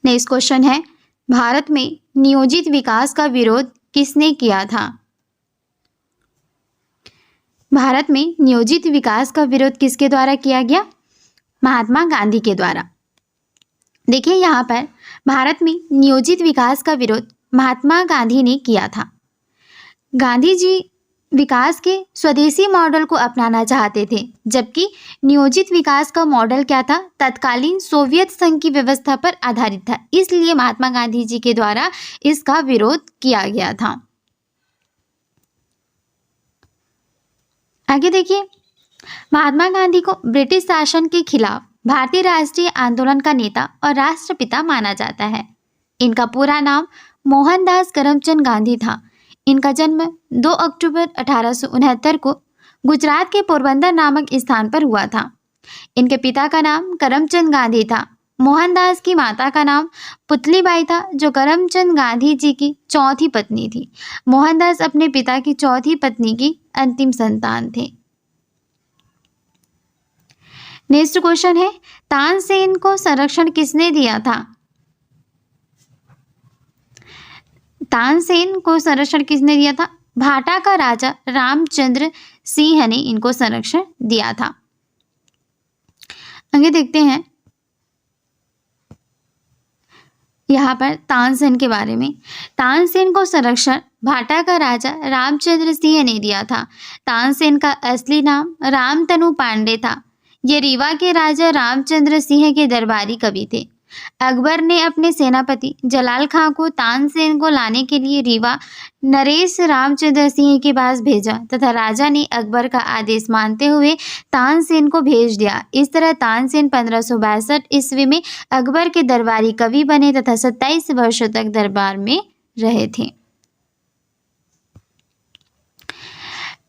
Next question है, भारत में नियोजित विकास का विरोध किसने किया था? भारत में नियोजित विकास का विरोध किसके द्वारा किया गया? महात्मा गांधी के द्वारा। देखिए यहाँ पर भारत में नियोजित विकास का विरोध महात्मा गांधी ने किया था। गांधी जी विकास के स्वदेशी मॉडल को अपनाना चाहते थे, जबकि नियोजित विकास का मॉडल क्या था? तत्कालीन सोवियत संघ की व्यवस्था पर आधारित था। इसलिए महात्मा गांधी जी के द्वारा इसका विरोध किया गया था। आगे देखिए, महात्मा गांधी को ब्रिटिश शासन के खिलाफ भारतीय राष्ट्रीय आंदोलन का नेता और राष्ट्रपिता माना जाता है। इनका पूरा नाम मोहनदास करमचंद गांधी था। इनका जन्म 2 अक्टूबर 1869 को गुजरात के पोरबंदर नामक स्थान पर हुआ था। इनके पिता का नाम करमचंद गांधी था। मोहनदास की माता का नाम पुतलीबाई था, जो करमचंद गांधी जी की चौथी पत्नी थी। मोहनदास अपने पिता की चौथी पत्नी की अंतिम संतान थे। नेक्स्ट क्वेश्चन है, तानसेन को संरक्षण किसने दिया था? तानसेन को संरक्षण किसने दिया था? भाटा का राजा रामचंद्र सिंह ने इनको संरक्षण दिया था। आगे देखते हैं यहाँ पर तानसेन के बारे में। तानसेन को संरक्षण भाटा का राजा रामचंद्र सिंह ने दिया था। तानसेन का असली नाम रामतनु पांडे था। ये रीवा के राजा रामचंद्र सिंह के दरबारी कवि थे। अकबर ने अपने सेनापति जलाल खां को तानसेन को लाने के लिए रीवा नरेश रामचंद्र सिंह के पास भेजा तथा राजा ने अकबर का आदेश मानते हुए तानसेन को भेज दिया। इस तरह तानसेन 1562 ईस्वी में अकबर के दरबारी कवि बने तथा 27 वर्षों तक दरबार में रहे थे।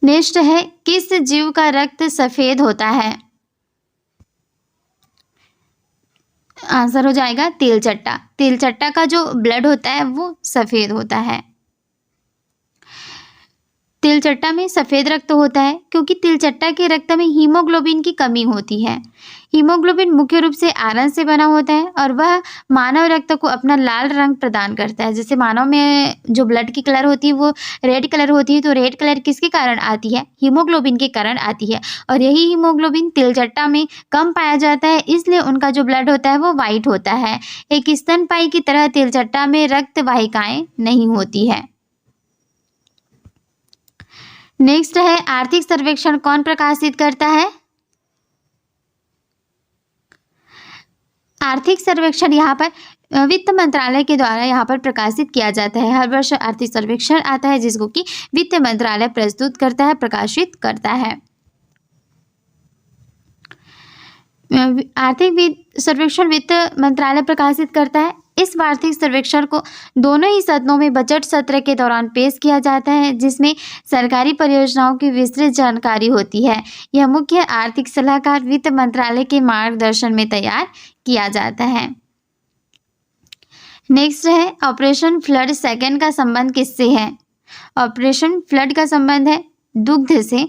नेक्स्ट है, किस जीव का रक्त सफेद होता है? आंसर हो जाएगा तिलचट्टा। तिलचट्टा का जो ब्लड होता है वो सफेद होता है। तिलचट्टा में सफेद रक्त होता है क्योंकि तिलचट्टा के रक्त में हीमोग्लोबिन की कमी होती है। हीमोग्लोबिन मुख्य रूप से आयरन से बना होता है और वह मानव रक्त को अपना लाल रंग प्रदान करता है। जैसे मानव में जो ब्लड की कलर होती है वो रेड कलर होती है, तो रेड कलर किसके कारण आती है? हीमोग्लोबिन के कारण आती है। और यही हीमोग्लोबिन तिलचट्टा में कम पाया जाता है, इसलिए उनका जो ब्लड होता है वो वाइट होता है। एक स्तनपायी की तरह तिलचट्टा में रक्त वाहिकाएं नहीं होती है। नेक्स्ट है, आर्थिक सर्वेक्षण कौन प्रकाशित करता है? आर्थिक सर्वेक्षण यहाँ पर वित्त मंत्रालय के द्वारा यहाँ पर प्रकाशित किया जाता है। हर वर्ष आर्थिक सर्वेक्षण आता है जिसको कि वित्त मंत्रालय प्रस्तुत करता है, प्रकाशित करता है। आर्थिक सर्वेक्षण वित्त मंत्रालय प्रकाशित करता है। इस वार्षिक सर्वेक्षण को दोनों ही सदनों में बजट सत्र के दौरान पेश किया जाता है, जिसमें सरकारी परियोजनाओं की विस्तृत जानकारी होती है। यह मुख्य आर्थिक सलाहकार वित्त मंत्रालय के मार्गदर्शन में तैयार किया जाता है। नेक्स्ट है, ऑपरेशन फ्लड सेकंड का संबंध किससे है? ऑपरेशन फ्लड का संबंध है दुग्ध से।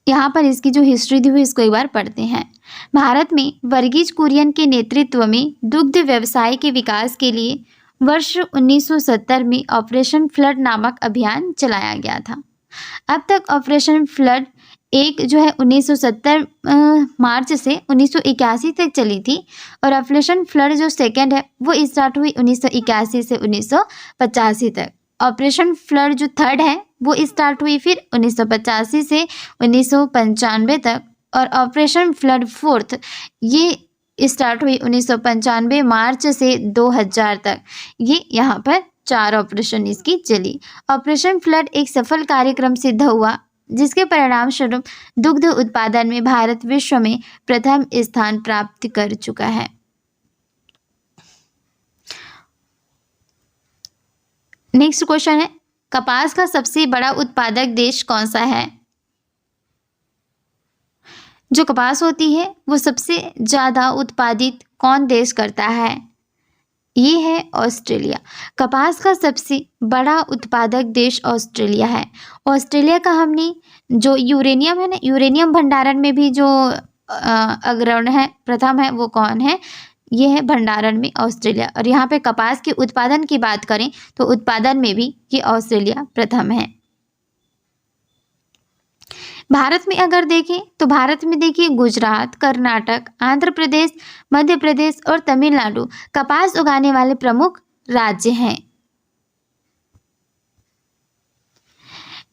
यहाँ पर इसकी जो हिस्ट्री दी हुई इसको एक बार पढ़ते हैं। भारत में वर्गीज कुरियन के नेतृत्व में दुग्ध व्यवसाय के विकास के लिए वर्ष 1970 में ऑपरेशन फ्लड नामक अभियान चलाया गया था। अब तक ऑपरेशन फ्लड एक जो है 1970 मार्च से 1981 तक चली थी और ऑपरेशन फ्लड जो सेकंड है वो स्टार्ट हुई 1981 से 1985 तक। ऑपरेशन फ्लड जो थर्ड है वो स्टार्ट हुई फिर 1985 से 1995 तक और ऑपरेशन फ्लड फोर्थ ये स्टार्ट हुई 1995 मार्च से 2000 तक। ये यहाँ पर 4 ऑपरेशन इसकी चली। ऑपरेशन फ्लड एक सफल कार्यक्रम सिद्ध हुआ, जिसके परिणाम स्वरूप दुग्ध उत्पादन में भारत विश्व में प्रथम स्थान प्राप्त कर चुका है। नेक्स्ट क्वेश्चन है, कपास का सबसे बड़ा उत्पादक देश कौन सा है? जो कपास होती है वो सबसे ज़्यादा उत्पादित कौन देश करता है? ये है ऑस्ट्रेलिया। कपास का सबसे बड़ा उत्पादक देश ऑस्ट्रेलिया है। ऑस्ट्रेलिया का हमने जो यूरेनियम है ना, यूरेनियम भंडारण में भी जो अग्रणी है, प्रथम है, वो कौन है? ये है भंडारण में ऑस्ट्रेलिया। और यहाँ पे कपास के उत्पादन की बात करें तो उत्पादन में भी ये ऑस्ट्रेलिया प्रथम है। भारत में अगर देखें तो भारत में देखिए गुजरात, कर्नाटक, आंध्र प्रदेश, मध्य प्रदेश और तमिलनाडु कपास उगाने वाले प्रमुख राज्य हैं।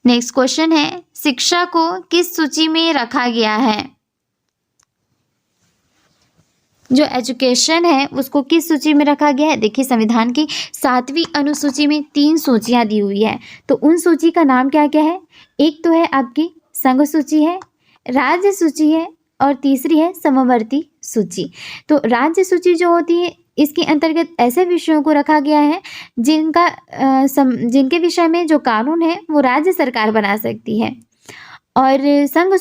नेक्स्ट क्वेश्चन है, शिक्षा को किस सूची में रखा गया है? जो एजुकेशन है उसको किस सूची में रखा गया है? देखिए संविधान की 7वीं अनुसूची में 3 सूचियां दी हुई है, तो उन सूची का नाम क्या क्या है? एक तो है आपकी संघ सूची है, राज्य सूची है और तीसरी है समवर्ती सूची। तो राज्य सूची जो होती है इसके अंतर्गत ऐसे विषयों को रखा गया है जिनके विषय में जो कानून है वो राज्य सरकार बना सकती है। और संघ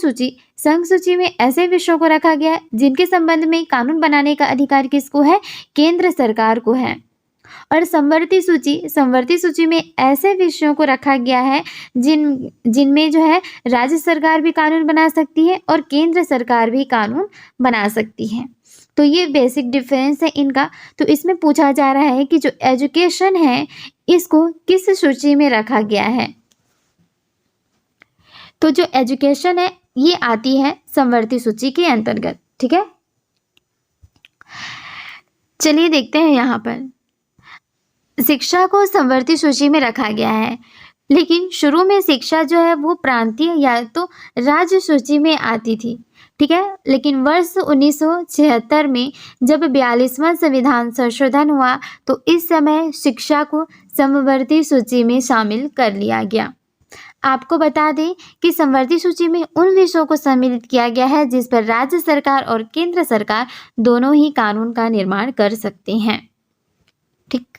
सूची में ऐसे विषयों को रखा गया है जिनके संबंध में कानून बनाने का अधिकार किसको है? केंद्र सरकार को है। और समवर्ती सूची में ऐसे विषयों को रखा गया है जिनमें जो है राज्य सरकार भी कानून बना सकती है और केंद्र सरकार भी कानून बना सकती है। तो ये बेसिक डिफरेंस है इनका। तो इसमें पूछा जा रहा है कि जो एजुकेशन है इसको किस सूची में रखा गया है? तो जो एजुकेशन है ये आती है समवर्ती सूची के अंतर्गत। ठीक है, चलिए देखते हैं यहाँ पर शिक्षा को समवर्ती सूची में रखा गया है, लेकिन शुरू में शिक्षा जो है वो प्रांतीय या तो राज्य सूची में आती थी। ठीक है, लेकिन वर्ष 1976 में जब 42वां संविधान संशोधन हुआ तो इस समय शिक्षा को समवर्ती सूची में शामिल कर लिया गया। आपको बता दें कि समवर्ती सूची में उन विषयों को सम्मिलित किया गया है जिस पर राज्य सरकार और केंद्र सरकार दोनों ही कानून का निर्माण कर सकते हैं। ठीक,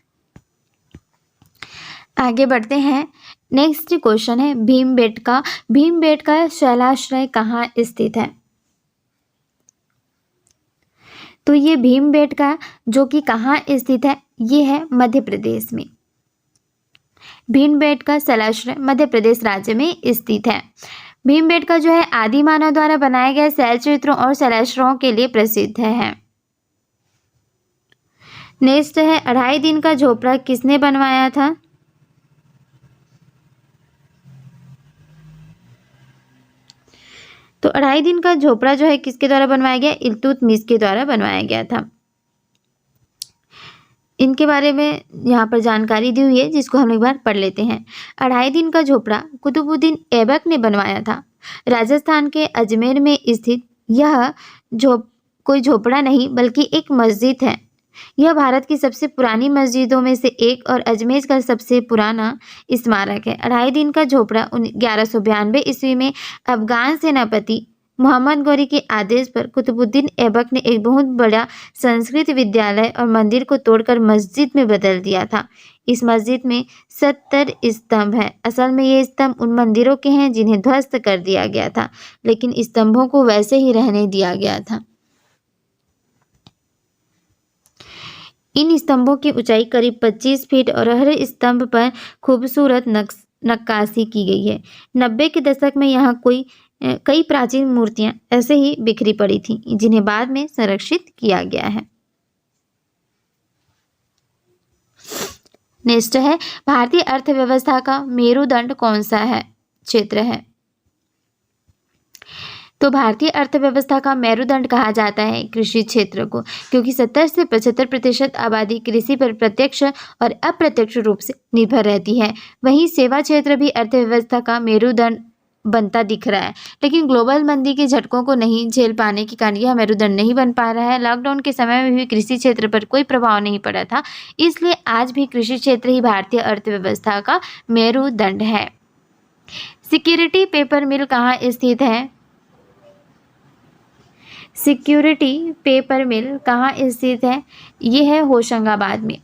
आगे बढ़ते हैं। नेक्स्ट क्वेश्चन है भीमबेटका शैलाश्रय कहाँ स्थित है? तो ये भीमबेटका जो कि कहाँ स्थित है, ये है मध्य प्रदेश में। भीमबेटका शैलाश्रय मध्य प्रदेश राज्य में स्थित है। भीमबेटका जो है आदि मानव द्वारा बनाए गए शैल चित्रों और शैलाश्रयों के लिए प्रसिद्ध है। नेक्स्ट है 2.5 दिन का झोपड़ा किसने बनवाया था? तो 2.5 दिन का झोपड़ा जो है किसके द्वारा बनवाया गया? इल्तुतमिश के द्वारा बनवाया गया था। इनके बारे में यहाँ पर जानकारी दी हुई है जिसको हम एक बार पढ़ लेते हैं। 2.5 दिन का झोपड़ा कुतुबुद्दीन ऐबक ने बनवाया था। राजस्थान के अजमेर में स्थित यह कोई झोपड़ा नहीं बल्कि एक मस्जिद है। यह भारत की सबसे पुरानी मस्जिदों में से एक और अजमेर का सबसे पुराना स्मारक है। 2.5 दिन का झोपड़ा 1192 ईस्वी में अफगान सेनापति मोहम्मद गौरी के आदेश पर कुतुबुद्दीन ऐबक ने एक बहुत बड़ा संस्कृत विद्यालय और मंदिर को तोड़कर मस्जिद में बदल दिया था। इस मस्जिद में 70 स्तंभ हैं। असल में ये स्तंभ उन मंदिरों के हैं जिन्हें ध्वस्त कर दिया गया था, लेकिन स्तंभों को वैसे ही रहने दिया गया था। इन स्तंभों की ऊंचाई करीब 25 फीट और हर स्तंभ पर खूबसूरत नक्काशी की गई है। 90 के दशक में यहाँ कई प्राचीन मूर्तियां ऐसे ही बिखरी पड़ी थीं, जिन्हें बाद में संरक्षित किया गया है। नेक्स्ट है भारतीय अर्थव्यवस्था का मेरुदंड कौन सा है क्षेत्र है? तो भारतीय अर्थव्यवस्था का मेरुदंड कहा जाता है कृषि क्षेत्र को, क्योंकि 70 से 75% आबादी कृषि पर प्रत्यक्ष और अप्रत्यक्ष रूप से निर्भर रहती है। वहीं सेवा क्षेत्र भी अर्थव्यवस्था का मेरुदंड बनता दिख रहा है, लेकिन ग्लोबल मंदी के झटकों को नहीं झेल पाने के कारण यह मेरुदंड नहीं बन पा रहा है। लॉकडाउन के समय में भी कृषि क्षेत्र पर कोई प्रभाव नहीं पड़ा था, इसलिए आज भी कृषि क्षेत्र ही भारतीय अर्थव्यवस्था का मेरुदंड है। सिक्योरिटी पेपर मिल कहाँ स्थित है? सिक्योरिटी पेपर मिल कहाँ स्थित है? ये है होशंगाबाद में।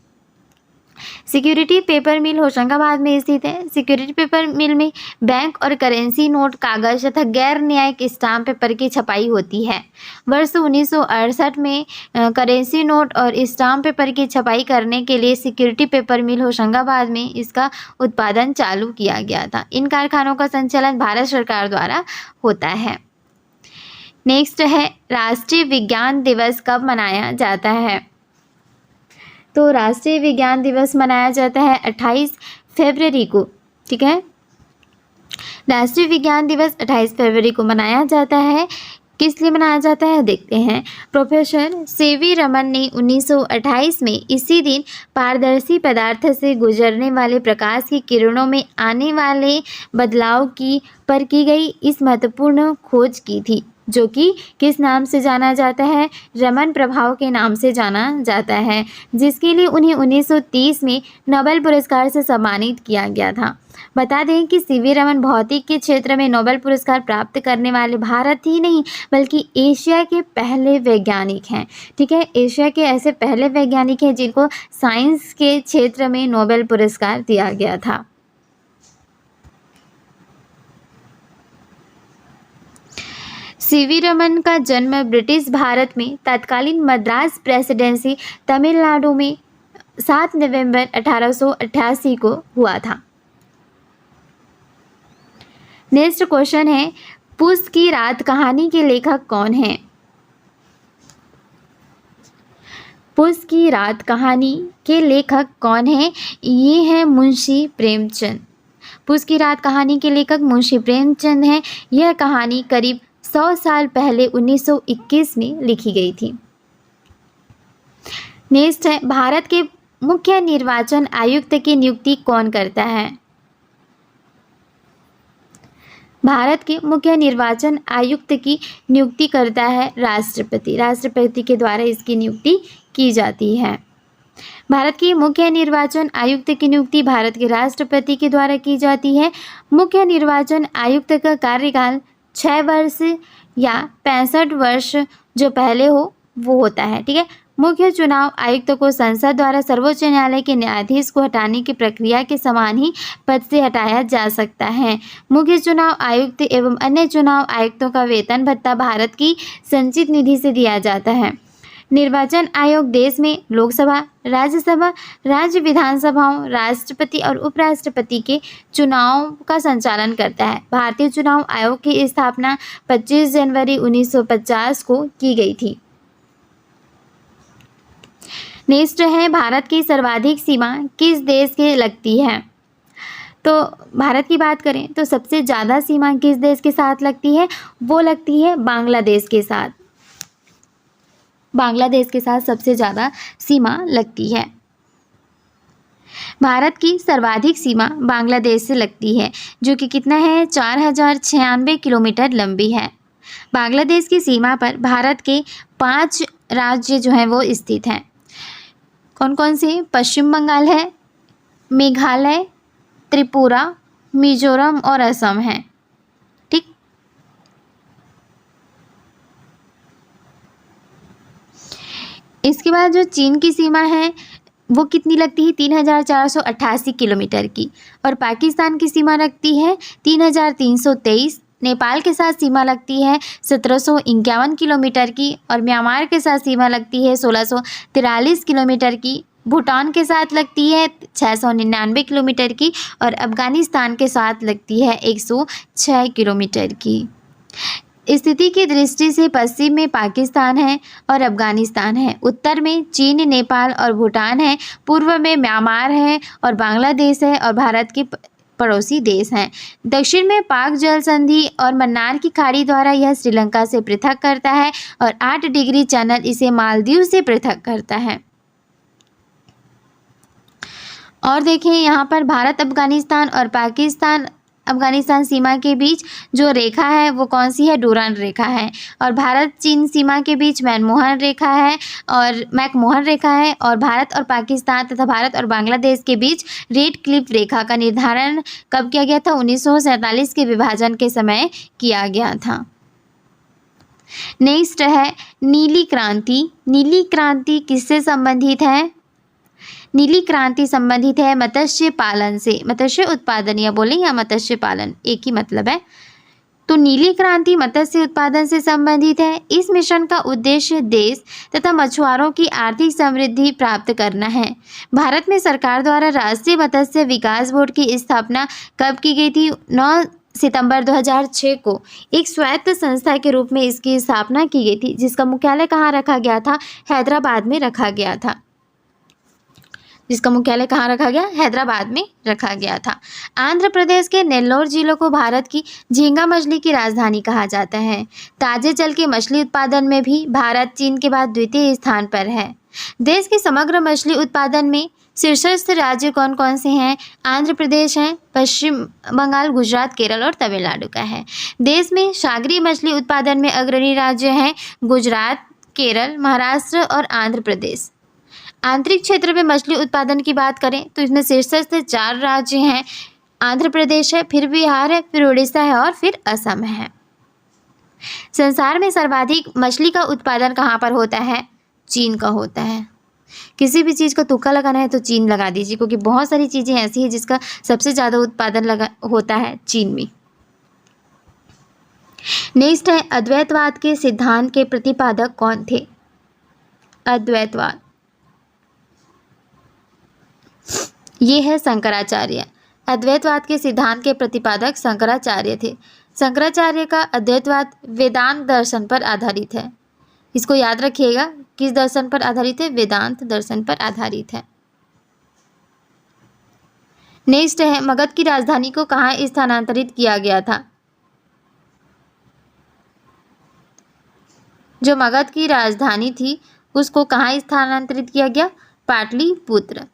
सिक्योरिटी पेपर मिल होशंगाबाद में स्थित है। सिक्योरिटी पेपर मिल में बैंक और करेंसी नोट, कागज तथा गैर न्यायिक स्टाम्प पेपर की छपाई होती है। वर्ष 1968 में करेंसी नोट और स्टाम्प पेपर की छपाई करने के लिए सिक्योरिटी पेपर मिल होशंगाबाद में इसका उत्पादन चालू किया गया था। इन कारखानों का संचालन भारत सरकार द्वारा होता है। नेक्स्ट है राष्ट्रीय विज्ञान दिवस कब मनाया जाता है? तो राष्ट्रीय विज्ञान दिवस मनाया जाता है 28 फरवरी को। ठीक है, राष्ट्रीय विज्ञान दिवस 28 फरवरी को मनाया जाता है। किस लिए मनाया जाता है देखते हैं। प्रोफेसर सीवी रमन ने 1928 में इसी दिन पारदर्शी पदार्थ से गुजरने वाले प्रकाश की किरणों में आने वाले बदलाव पर की गई इस महत्वपूर्ण खोज की थी, जो कि किस नाम से जाना जाता है, रमन प्रभाव के नाम से जाना जाता है, जिसके लिए उन्हें 1930 में नोबेल पुरस्कार से सम्मानित किया गया था। बता दें कि सीवी रमन भौतिक के क्षेत्र में नोबेल पुरस्कार प्राप्त करने वाले भारत ही नहीं बल्कि एशिया के पहले वैज्ञानिक हैं। ठीक है, एशिया के ऐसे पहले वैज्ञानिक हैं जिनको साइंस के क्षेत्र में नोबेल पुरस्कार दिया गया था। सीवी रमन का जन्म ब्रिटिश भारत में तत्कालीन मद्रास प्रेसिडेंसी तमिलनाडु में 7 नवंबर 1888 को हुआ था। नेक्स्ट क्वेश्चन है, पुस की रात कहानी के लेखक कौन है? पुस की रात कहानी के लेखक कौन है? ये है मुंशी प्रेमचंद। पुस की रात कहानी के लेखक मुंशी प्रेमचंद हैं। यह कहानी करीब 100 साल पहले 1921 में लिखी गई थी। नेक्स्ट है, भारत के मुख्य निर्वाचन आयुक्त की नियुक्ति कौन करता है? भारत के मुख्य निर्वाचन आयुक्त की नियुक्ति करता है राष्ट्रपति। राष्ट्रपति के द्वारा इसकी नियुक्ति की जाती है। भारत की मुख्य निर्वाचन आयुक्त की नियुक्ति भारत के राष्ट्रपति के द्वारा की जाती है। मुख्य निर्वाचन आयुक्त का कार्यकाल 6 वर्ष या 65 वर्ष जो पहले हो वो होता है। ठीक है, मुख्य चुनाव आयुक्त को संसद द्वारा सर्वोच्च न्यायालय के न्यायाधीश को हटाने की प्रक्रिया के समान ही पद से हटाया जा सकता है। मुख्य चुनाव आयुक्त एवं अन्य चुनाव आयुक्तों का वेतन भत्ता भारत की संचित निधि से दिया जाता है। निर्वाचन आयोग देश में लोकसभा, राज्यसभा, राज्य विधानसभाओं, राष्ट्रपति और उपराष्ट्रपति के चुनाव का संचालन करता है। भारतीय चुनाव आयोग की स्थापना 25 जनवरी 1950 को की गई थी। नेक्स्ट है, भारत की सर्वाधिक सीमा किस देश के लगती है? तो भारत की बात करें तो सबसे ज़्यादा सीमा किस देश के साथ लगती है? वो लगती है बांग्लादेश के साथ। बांग्लादेश के साथ सबसे ज़्यादा सीमा लगती है। भारत की सर्वाधिक सीमा बांग्लादेश से लगती है, जो कि कितना है, 4096 किलोमीटर लंबी है। बांग्लादेश की सीमा पर भारत के 5 राज्य जो हैं वो स्थित हैं। कौन कौन से? पश्चिम बंगाल है, मेघालय, त्रिपुरा, मिजोरम और असम है। ठीक, इसके बाद जो चीन की सीमा है वो कितनी लगती है? 3488 किलोमीटर की। और पाकिस्तान की सीमा लगती है 3323। नेपाल के साथ सीमा लगती है 1751 किलोमीटर की। और म्यांमार के साथ सीमा लगती है 1643 किलोमीटर की। भूटान के साथ लगती है 699 किलोमीटर की। और अफ़गानिस्तान के साथ लगती है 106 किलोमीटर की। स्थिति की दृष्टि से पश्चिम में पाकिस्तान है और अफ़गानिस्तान है, उत्तर में चीन, नेपाल और भूटान है, पूर्व में म्यांमार है और बांग्लादेश है और भारत के पड़ोसी देश हैं। दक्षिण में पाक जल संधि और मन्नार की खाड़ी द्वारा यह श्रीलंका से पृथक करता है और 8 डिग्री चैनल इसे मालदीव से पृथक करता है। और देखें यहाँ पर भारत अफ़गानिस्तान और पाकिस्तान अफ़गानिस्तान सीमा के बीच जो रेखा है वो कौन सी है? डूरांड रेखा है। और भारत चीन सीमा के बीच मैकमोहन रेखा है। और भारत और पाकिस्तान तथा भारत और बांग्लादेश के बीच रेड क्लिफ रेखा का निर्धारण कब किया गया था? 1947 के विभाजन के समय किया गया था। नेक्स्ट है नीली क्रांति। नीली क्रांति किससे संबंधित है? नीली क्रांति संबंधित है मत्स्य पालन से। मत्स्य उत्पादन या बोलें या मत्स्य पालन, एक ही मतलब है। तो नीली क्रांति मत्स्य उत्पादन से संबंधित है। इस मिशन का उद्देश्य देश तथा मछुआरों की आर्थिक समृद्धि प्राप्त करना है। भारत में सरकार द्वारा राष्ट्रीय मत्स्य विकास बोर्ड की स्थापना कब की गई थी? 9 सितंबर 2006 को एक स्वायत्त संस्था के रूप में इसकी स्थापना की गई थी, जिसका मुख्यालय कहाँ रखा गया था? हैदराबाद में रखा गया था। जिसका मुख्यालय कहाँ रखा गया? हैदराबाद में रखा गया था। आंध्र प्रदेश के नेल्लोर जिले को भारत की झींगा मछली की राजधानी कहा जाता है। ताजे जल के मछली उत्पादन में भी भारत चीन के बाद द्वितीय स्थान पर है। देश के समग्र मछली उत्पादन में शीर्षस्थ राज्य कौन कौन से हैं? आंध्र प्रदेश है, पश्चिम बंगाल, गुजरात, केरल और तमिलनाडु का है। देश में सागरीय मछली उत्पादन में अग्रणी राज्य हैं गुजरात, केरल, महाराष्ट्र और आंध्र प्रदेश। आंतरिक क्षेत्र में मछली उत्पादन की बात करें तो इसमें शीर्षस्थ 4 राज्य हैं। आंध्र प्रदेश है, फिर बिहार है, फिर उड़ीसा है और फिर असम है। संसार में सर्वाधिक मछली का उत्पादन कहाँ पर होता है? चीन का होता है। किसी भी चीज़ का तुक्का लगाना है तो चीन लगा दीजिए, क्योंकि बहुत सारी चीज़ें ऐसी हैं जिसका सबसे ज़्यादा उत्पादन होता है चीन में। नेक्स्ट है, अद्वैतवाद के सिद्धांत के प्रतिपादक कौन थे? अद्वैतवाद, ये है शंकराचार्य। अद्वैतवाद के सिद्धांत के प्रतिपादक शंकराचार्य थे। शंकराचार्य का अद्वैतवाद वेदांत दर्शन पर आधारित है। इसको याद रखिएगा, किस दर्शन पर आधारित है? वेदांत दर्शन पर आधारित है। नेक्स्ट है, मगध की राजधानी को कहाँ स्थानांतरित किया गया था? जो मगध की राजधानी थी उसको कहाँ स्थानांतरित किया गया? पाटलिपुत्र।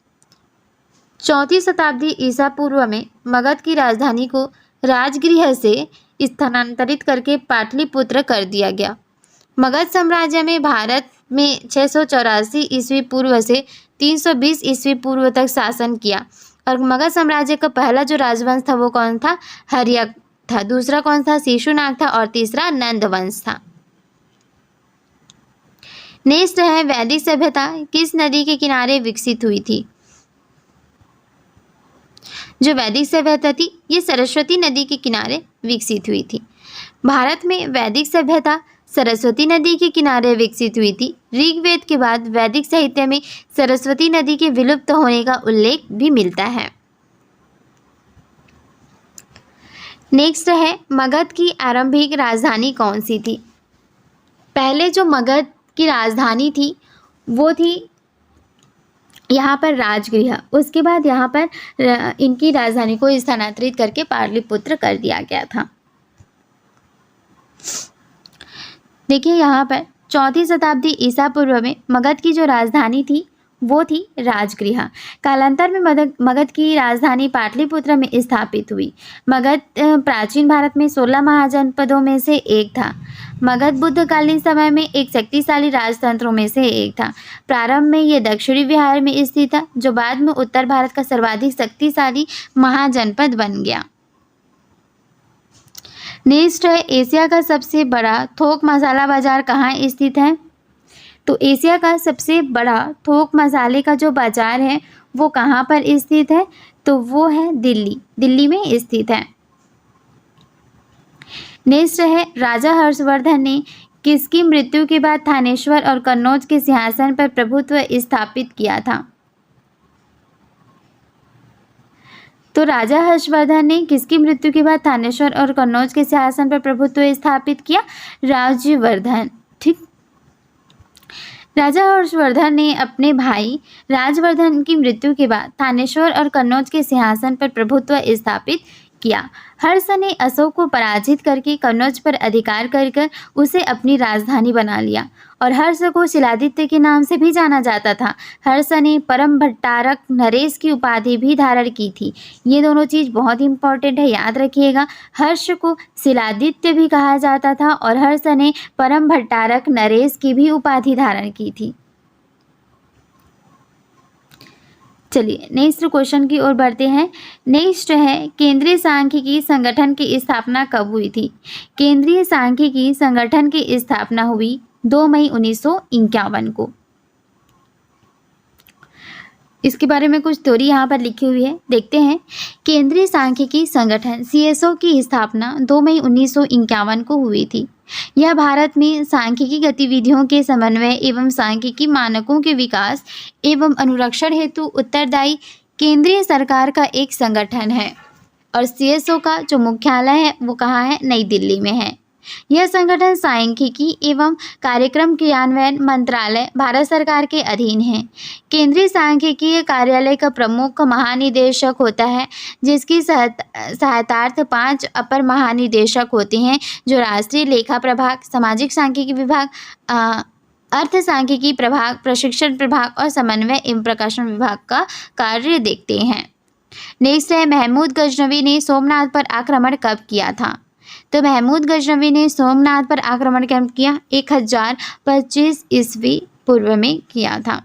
4वीं शताब्दी ईसा पूर्व में मगध की राजधानी को राजगृह से स्थानांतरित करके पाटलिपुत्र कर दिया गया। मगध साम्राज्य में भारत में 684 ईस्वी पूर्व से 320 ईस्वी पूर्व तक शासन किया। और मगध साम्राज्य का पहला जो राजवंश था वो कौन था? हर्यक था। दूसरा कौन था? शिशुनाग था। और तीसरा नंद वंश था। नेक्स्ट है, वैदिक सभ्यता किस नदी के किनारे विकसित हुई थी? जो वैदिक सभ्यता थी ये सरस्वती नदी के किनारे विकसित हुई थी। भारत में वैदिक सभ्यता सरस्वती नदी के किनारे विकसित हुई थी। ऋग्वेद के बाद वैदिक साहित्य में सरस्वती नदी के विलुप्त होने का उल्लेख भी मिलता है। नेक्स्ट है, मगध की आरंभिक राजधानी कौन सी थी? पहले जो मगध की राजधानी थी वो थी यहाँ पर राजगृह। उसके बाद यहाँ पर इनकी राजधानी को स्थानांतरित करके पाटलिपुत्र कर दिया गया था। देखिए यहाँ पर 4वीं शताब्दी ईसा पूर्व में मगध की जो राजधानी थी वो थी राजगृह। कालांतर में मगध की राजधानी पाटलिपुत्र में स्थापित हुई। मगध प्राचीन भारत में 16 महाजनपदों में से एक था। मगध बुद्धकालीन समय में एक शक्तिशाली राजतंत्रों में से एक था। प्रारंभ में ये दक्षिणी बिहार में स्थित था, जो बाद में उत्तर भारत का सर्वाधिक शक्तिशाली महाजनपद बन गया। नेक्स्ट है, एशिया का सबसे बड़ा थोक मसाला बाजार कहाँ स्थित है? तो एशिया का सबसे बड़ा थोक मसाले का जो बाजार है वो कहाँ पर स्थित है? तो वो है दिल्ली में स्थित है। नेक्स्ट है, राजा हर्षवर्धन ने किसकी मृत्यु के बाद थानेश्वर और कन्नौज के सिंहासन पर प्रभुत्व स्थापित किया था? तो राजा हर्षवर्धन ने किसकी मृत्यु के बाद थानेश्वर और कन्नौज के सिंहासन पर प्रभुत्व स्थापित किया? राजवर्धन। ठीक। राजा हर्षवर्धन ने अपने भाई राजवर्धन की मृत्यु के बाद थानेश्वर और कन्नौज के सिंहासन पर प्रभुत्व स्थापित किया। हर्ष ने अशोक को पराजित करके कन्नौज पर अधिकार कर उसे अपनी राजधानी बना लिया और हर्ष को शिलादित्य के नाम से भी जाना जाता था। हर्ष ने परम भट्टारक नरेश की उपाधि भी धारण की थी। ये दोनों चीज़ बहुत इंपॉर्टेंट है, याद रखिएगा। हर्ष को शिलादित्य भी कहा जाता था और हर्ष ने परम भट्टारक नरेश की भी उपाधि धारण की थी। चलिए नेक्स्ट क्वेश्चन की ओर बढ़ते हैं। नेक्स्ट है, केंद्रीय सांख्यिकी संगठन की स्थापना कब हुई थी? केंद्रीय सांख्यिकी संगठन की स्थापना हुई 2 मई 1951 को। इसके बारे में कुछ थ्योरी यहाँ पर लिखी हुई है, देखते हैं। केंद्रीय सांख्यिकी संगठन CSO की स्थापना 2 मई 1951 को हुई थी। यह भारत में सांख्यिकी गतिविधियों के समन्वय एवं सांख्यिकी मानकों के विकास एवं अनुरक्षण हेतु उत्तरदायी केंद्रीय सरकार का एक संगठन है और CSO का जो मुख्यालय है वो कहाँ है? नई दिल्ली में है। यह संगठन सांख्यिकी एवं कार्यक्रम क्रियान्वयन मंत्रालय भारत सरकार के अधीन है। केंद्रीय सांख्यिकीय कार्यालय का प्रमुख महानिदेशक होता है, जिसकी सहायतार्थ 5 अपर महानिदेशक होते हैं, जो राष्ट्रीय लेखा प्रभाग, सामाजिक सांख्यिकी विभाग, अर्थ सांख्यिकी प्रभाग, प्रशिक्षण प्रभाग और समन्वय एवं प्रकाशन विभाग का कार्य देखते हैं। नेक्स्ट है, महमूद गजनवी ने सोमनाथ पर आक्रमण कब किया था? तो महमूद गजनवी ने सोमनाथ पर आक्रमण कब किया? 1025 ईस्वी पूर्व में किया था।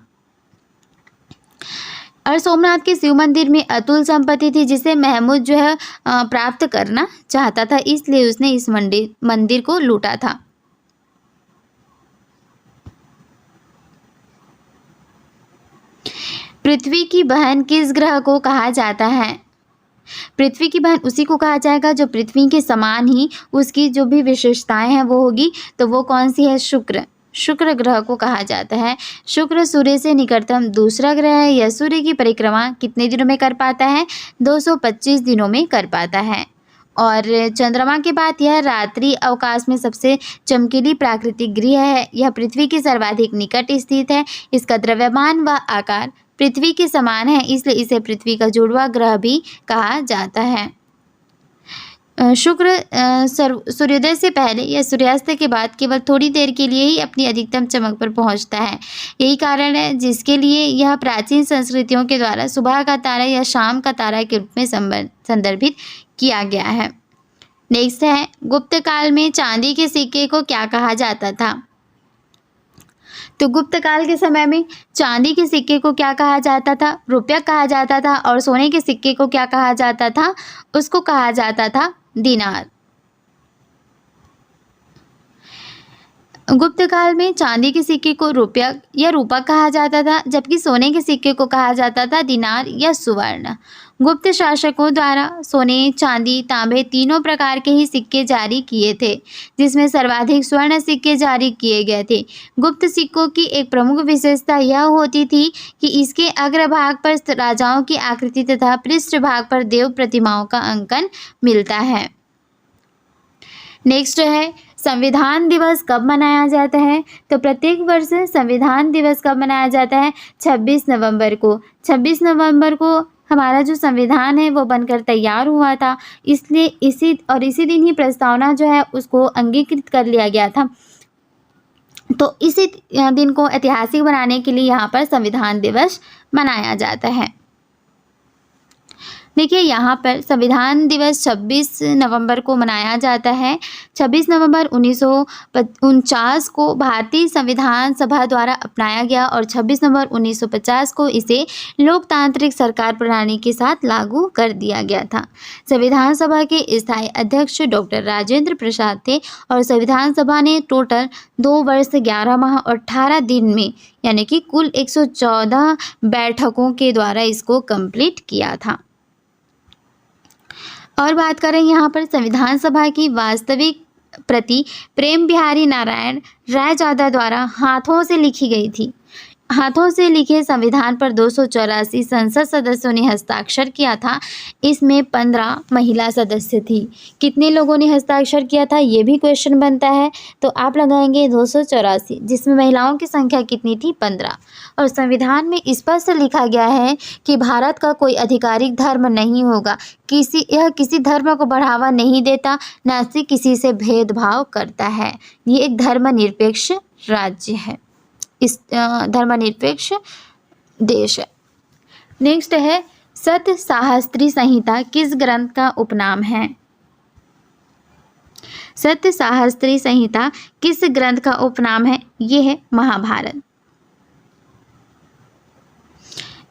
और सोमनाथ के शिव मंदिर में अतुल संपत्ति थी, जिसे महमूद जो है प्राप्त करना चाहता था, इसलिए उसने इस मंदिर को लूटा था। पृथ्वी की बहन किस ग्रह को कहा जाता है? पृथ्वी की बहन उसी को कहा जाएगा जो पृथ्वी के समान ही उसकी जो भी विशेषताएं हैं वो होगी, तो वो कौन सी है? शुक्र ग्रह को कहा जाता है। शुक्र सूर्य से निकटतम दूसरा ग्रह है। यह सूर्य की परिक्रमा कितने दिनों में कर पाता है? 225 दिनों में कर पाता है। और चंद्रमा के बाद यह रात्रि अवकाश में सबसे चमकीली प्राकृतिक ग्रह है। यह पृथ्वी के सर्वाधिक निकट स्थित है। इसका द्रव्यमान व आकार पृथ्वी के समान है, इसलिए इसे पृथ्वी का जुड़वा ग्रह भी कहा जाता है। शुक्र सूर्योदय से पहले या सूर्यास्त के बाद केवल थोड़ी देर के लिए ही अपनी अधिकतम चमक पर पहुंचता है। यही कारण है जिसके लिए यह प्राचीन संस्कृतियों के द्वारा सुबह का तारा या शाम का तारा के रूप में संदर्भित किया गया है। नेक्स्ट है, गुप्त काल में चांदी के सिक्के को क्या कहा जाता था? तो गुप्त काल के समय में चांदी के सिक्के को क्या कहा जाता था? रुपया कहा जाता था। और सोने के सिक्के को क्या कहा जाता था? उसको कहा जाता था दिनार। गुप्त काल में चांदी के सिक्के को रुपया या रूपा कहा जाता था, जबकि सोने के सिक्के को कहा जाता था दिनार या सुवर्ण। गुप्त शासकों द्वारा सोने, चांदी, तांबे तीनों प्रकार के ही सिक्के जारी किए थे, जिसमें सर्वाधिक स्वर्ण सिक्के जारी किए गए थे। गुप्त सिक्कों की एक प्रमुख विशेषता यह होती थी कि इसके अग्रभाग पर राजाओं की आकृति तथा पृष्ठभाग पर देव प्रतिमाओं का अंकन मिलता है। नेक्स्ट है, संविधान दिवस कब मनाया जाता है? तो प्रत्येक वर्ष संविधान दिवस कब मनाया जाता है? 26 नवंबर को। 26 नवंबर को हमारा जो संविधान है वो बनकर तैयार हुआ था, इसलिए इसी दिन ही प्रस्तावना जो है उसको अंगीकृत कर लिया गया था। तो इसी दिन को ऐतिहासिक बनाने के लिए यहाँ पर संविधान दिवस मनाया जाता है। देखिए, यहाँ पर संविधान दिवस 26 नवंबर को मनाया जाता है। 26 नवंबर 1949 को भारतीय संविधान सभा द्वारा अपनाया गया और 26 नवंबर 1950 को इसे लोकतांत्रिक सरकार प्रणाली के साथ लागू कर दिया गया था। संविधान सभा के स्थायी अध्यक्ष डॉक्टर राजेंद्र प्रसाद थे और संविधान सभा ने टोटल 2 वर्ष 11 माह और 18 दिन में, यानी कि कुल 114 बैठकों के द्वारा इसको कंप्लीट किया था। और बात करें यहाँ पर संविधान सभा की वास्तविक प्रति प्रेम बिहारी नारायण रायजादा द्वारा हाथों से लिखी गई थी। हाथों से लिखे संविधान पर 284 संसद सदस्यों ने हस्ताक्षर किया था। इसमें 15 महिला सदस्य थी। कितने लोगों ने हस्ताक्षर किया था ये भी क्वेश्चन बनता है, तो आप लगाएंगे 284, जिसमें महिलाओं की संख्या कितनी थी? 15। और संविधान में स्पष्ट लिखा गया है कि भारत का कोई आधिकारिक धर्म नहीं होगा, यह किसी धर्म को बढ़ावा नहीं देता, न ही किसी से भेदभाव करता है। ये एक धर्मनिरपेक्ष राज्य है, इस धर्मनिरपेक्ष देश है। नेक्स्ट है, सत साहस्त्री संहिता किस ग्रंथ का उपनाम है? सत साहस्त्री संहिता किस ग्रंथ का उपनाम है? ये है महाभारत।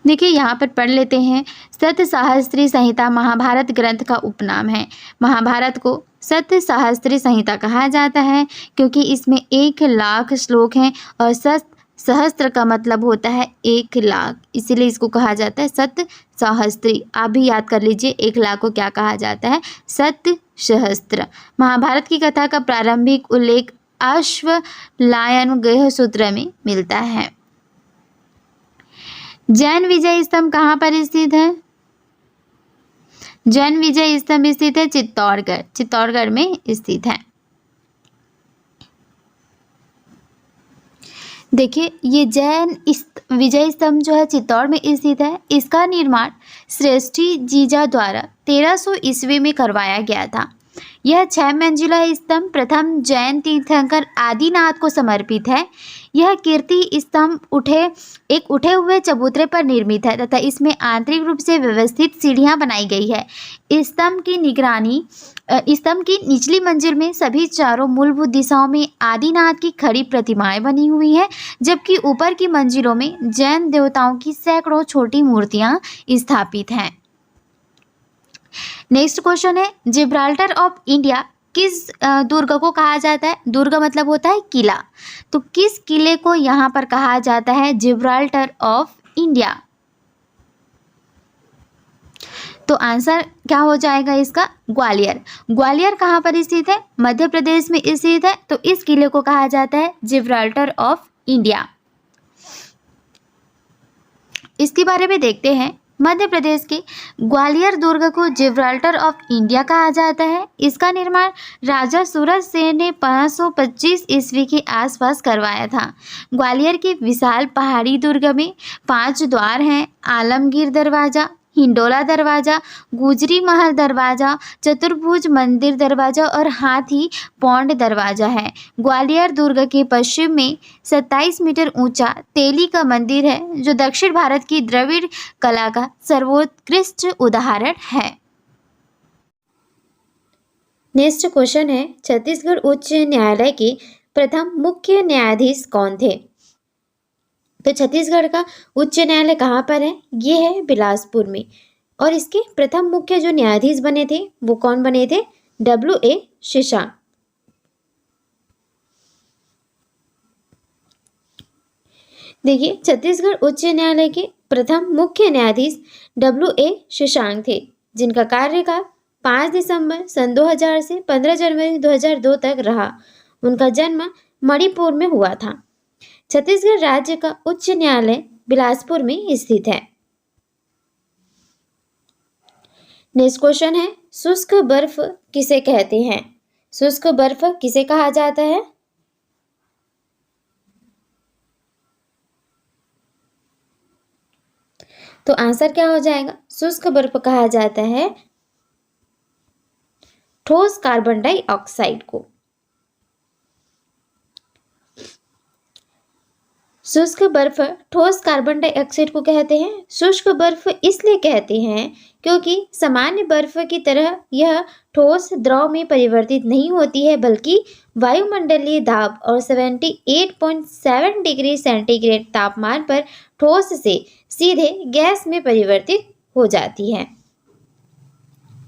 देखिए, यहाँ पर पढ़ लेते हैं। सत साहस्त्री संहिता महाभारत ग्रंथ का उपनाम है। महाभारत को सत साहस्त्री संहिता कहा जाता है क्योंकि इसमें 1 लाख श्लोक हैं और सहस्त्र का मतलब होता है 1 लाख, इसीलिए इसको कहा जाता है सत सहस्त्री। आप भी याद कर लीजिए, 1 लाख को क्या कहा जाता है? सत सहस्त्र। महाभारत की कथा का प्रारंभिक उल्लेख अश्वलायन गृह सूत्र में मिलता है। जैन विजय स्तंभ कहाँ पर स्थित है? जैन विजय स्तंभ स्थित है चित्तौड़गढ़ में स्थित है। देखिए, ये विजय स्तंभ जो है चित्तौड़ में स्थित है। इसका निर्माण श्रेष्ठी जीजा द्वारा 1300 ईस्वी में करवाया गया था। यह 6 मंजिला स्तंभ प्रथम जैन तीर्थंकर आदिनाथ को समर्पित है। यह कीर्ति स्तंभ उठे हुए चबूतरे पर निर्मित है तथा इसमें आंतरिक रूप से व्यवस्थित सीढ़ियां बनाई गई है। स्तंभ की निचली मंजिल में सभी चारों मूलभूत दिशाओं में आदिनाथ की खड़ी प्रतिमाएं बनी हुई है, जबकि ऊपर की मंजिलों में जैन देवताओं की सैकड़ों छोटी मूर्तियां स्थापित हैं। नेक्स्ट क्वेश्चन है, जिब्राल्टर ऑफ इंडिया किस दुर्ग को कहा जाता है? दुर्ग मतलब होता है किला, तो किस किले को यहाँ पर कहा जाता है जिब्राल्टर ऑफ इंडिया? तो आंसर क्या हो जाएगा इसका? ग्वालियर। ग्वालियर कहाँ पर स्थित है? मध्य प्रदेश में स्थित है, तो इस किले को कहा जाता है जिब्राल्टर ऑफ इंडिया। इसके बारे में देखते हैं। मध्य प्रदेश के ग्वालियर दुर्ग को जिब्राल्टर ऑफ इंडिया कहा जाता है। इसका निर्माण राजा सूरज सेन ने 525 ईस्वी के आसपास करवाया था। ग्वालियर के विशाल पहाड़ी दुर्ग में 5 द्वार हैं: आलमगीर दरवाजा, हिंडोला दरवाजा, गुजरी महल दरवाजा, चतुर्भुज मंदिर दरवाजा और हाथी पौंड दरवाजा है। ग्वालियर दुर्ग के पश्चिम में 27 मीटर ऊंचा तेली का मंदिर है, जो दक्षिण भारत की द्रविड़ कला का सर्वोत्कृष्ट उदाहरण है। नेक्स्ट क्वेश्चन है, छत्तीसगढ़ उच्च न्यायालय के प्रथम मुख्य न्यायाधीश कौन थे? तो छत्तीसगढ़ का उच्च न्यायालय कहाँ पर है? ये है बिलासपुर में। और इसके प्रथम मुख्य जो न्यायाधीश बने थे वो कौन बने थे? W.A. शशांक। देखिए, छत्तीसगढ़ उच्च न्यायालय के प्रथम मुख्य न्यायाधीश W.A. शशांक थे, जिनका कार्यकाल 5 दिसंबर सन 2000 से 15 जनवरी 2002 तक रहा। उनका जन्म मणिपुर में हुआ था। छत्तीसगढ़ राज्य का उच्च न्यायालय बिलासपुर में स्थित है। नेक्स्ट क्वेश्चन है, शुष्क बर्फ किसे कहते हैं? शुष्क बर्फ किसे कहा जाता है? तो आंसर क्या हो जाएगा? शुष्क बर्फ कहा जाता है ठोस कार्बन डाइऑक्साइड को। शुष्क बर्फ ठोस कार्बन डाइऑक्साइड को कहते हैं। शुष्क बर्फ इसलिए कहते हैं क्योंकि सामान्य बर्फ की तरह यह ठोस द्रव में परिवर्तित नहीं होती है, बल्कि वायुमंडलीय दाब और 78.7 डिग्री सेंटीग्रेड तापमान पर ठोस से सीधे गैस में परिवर्तित हो जाती है।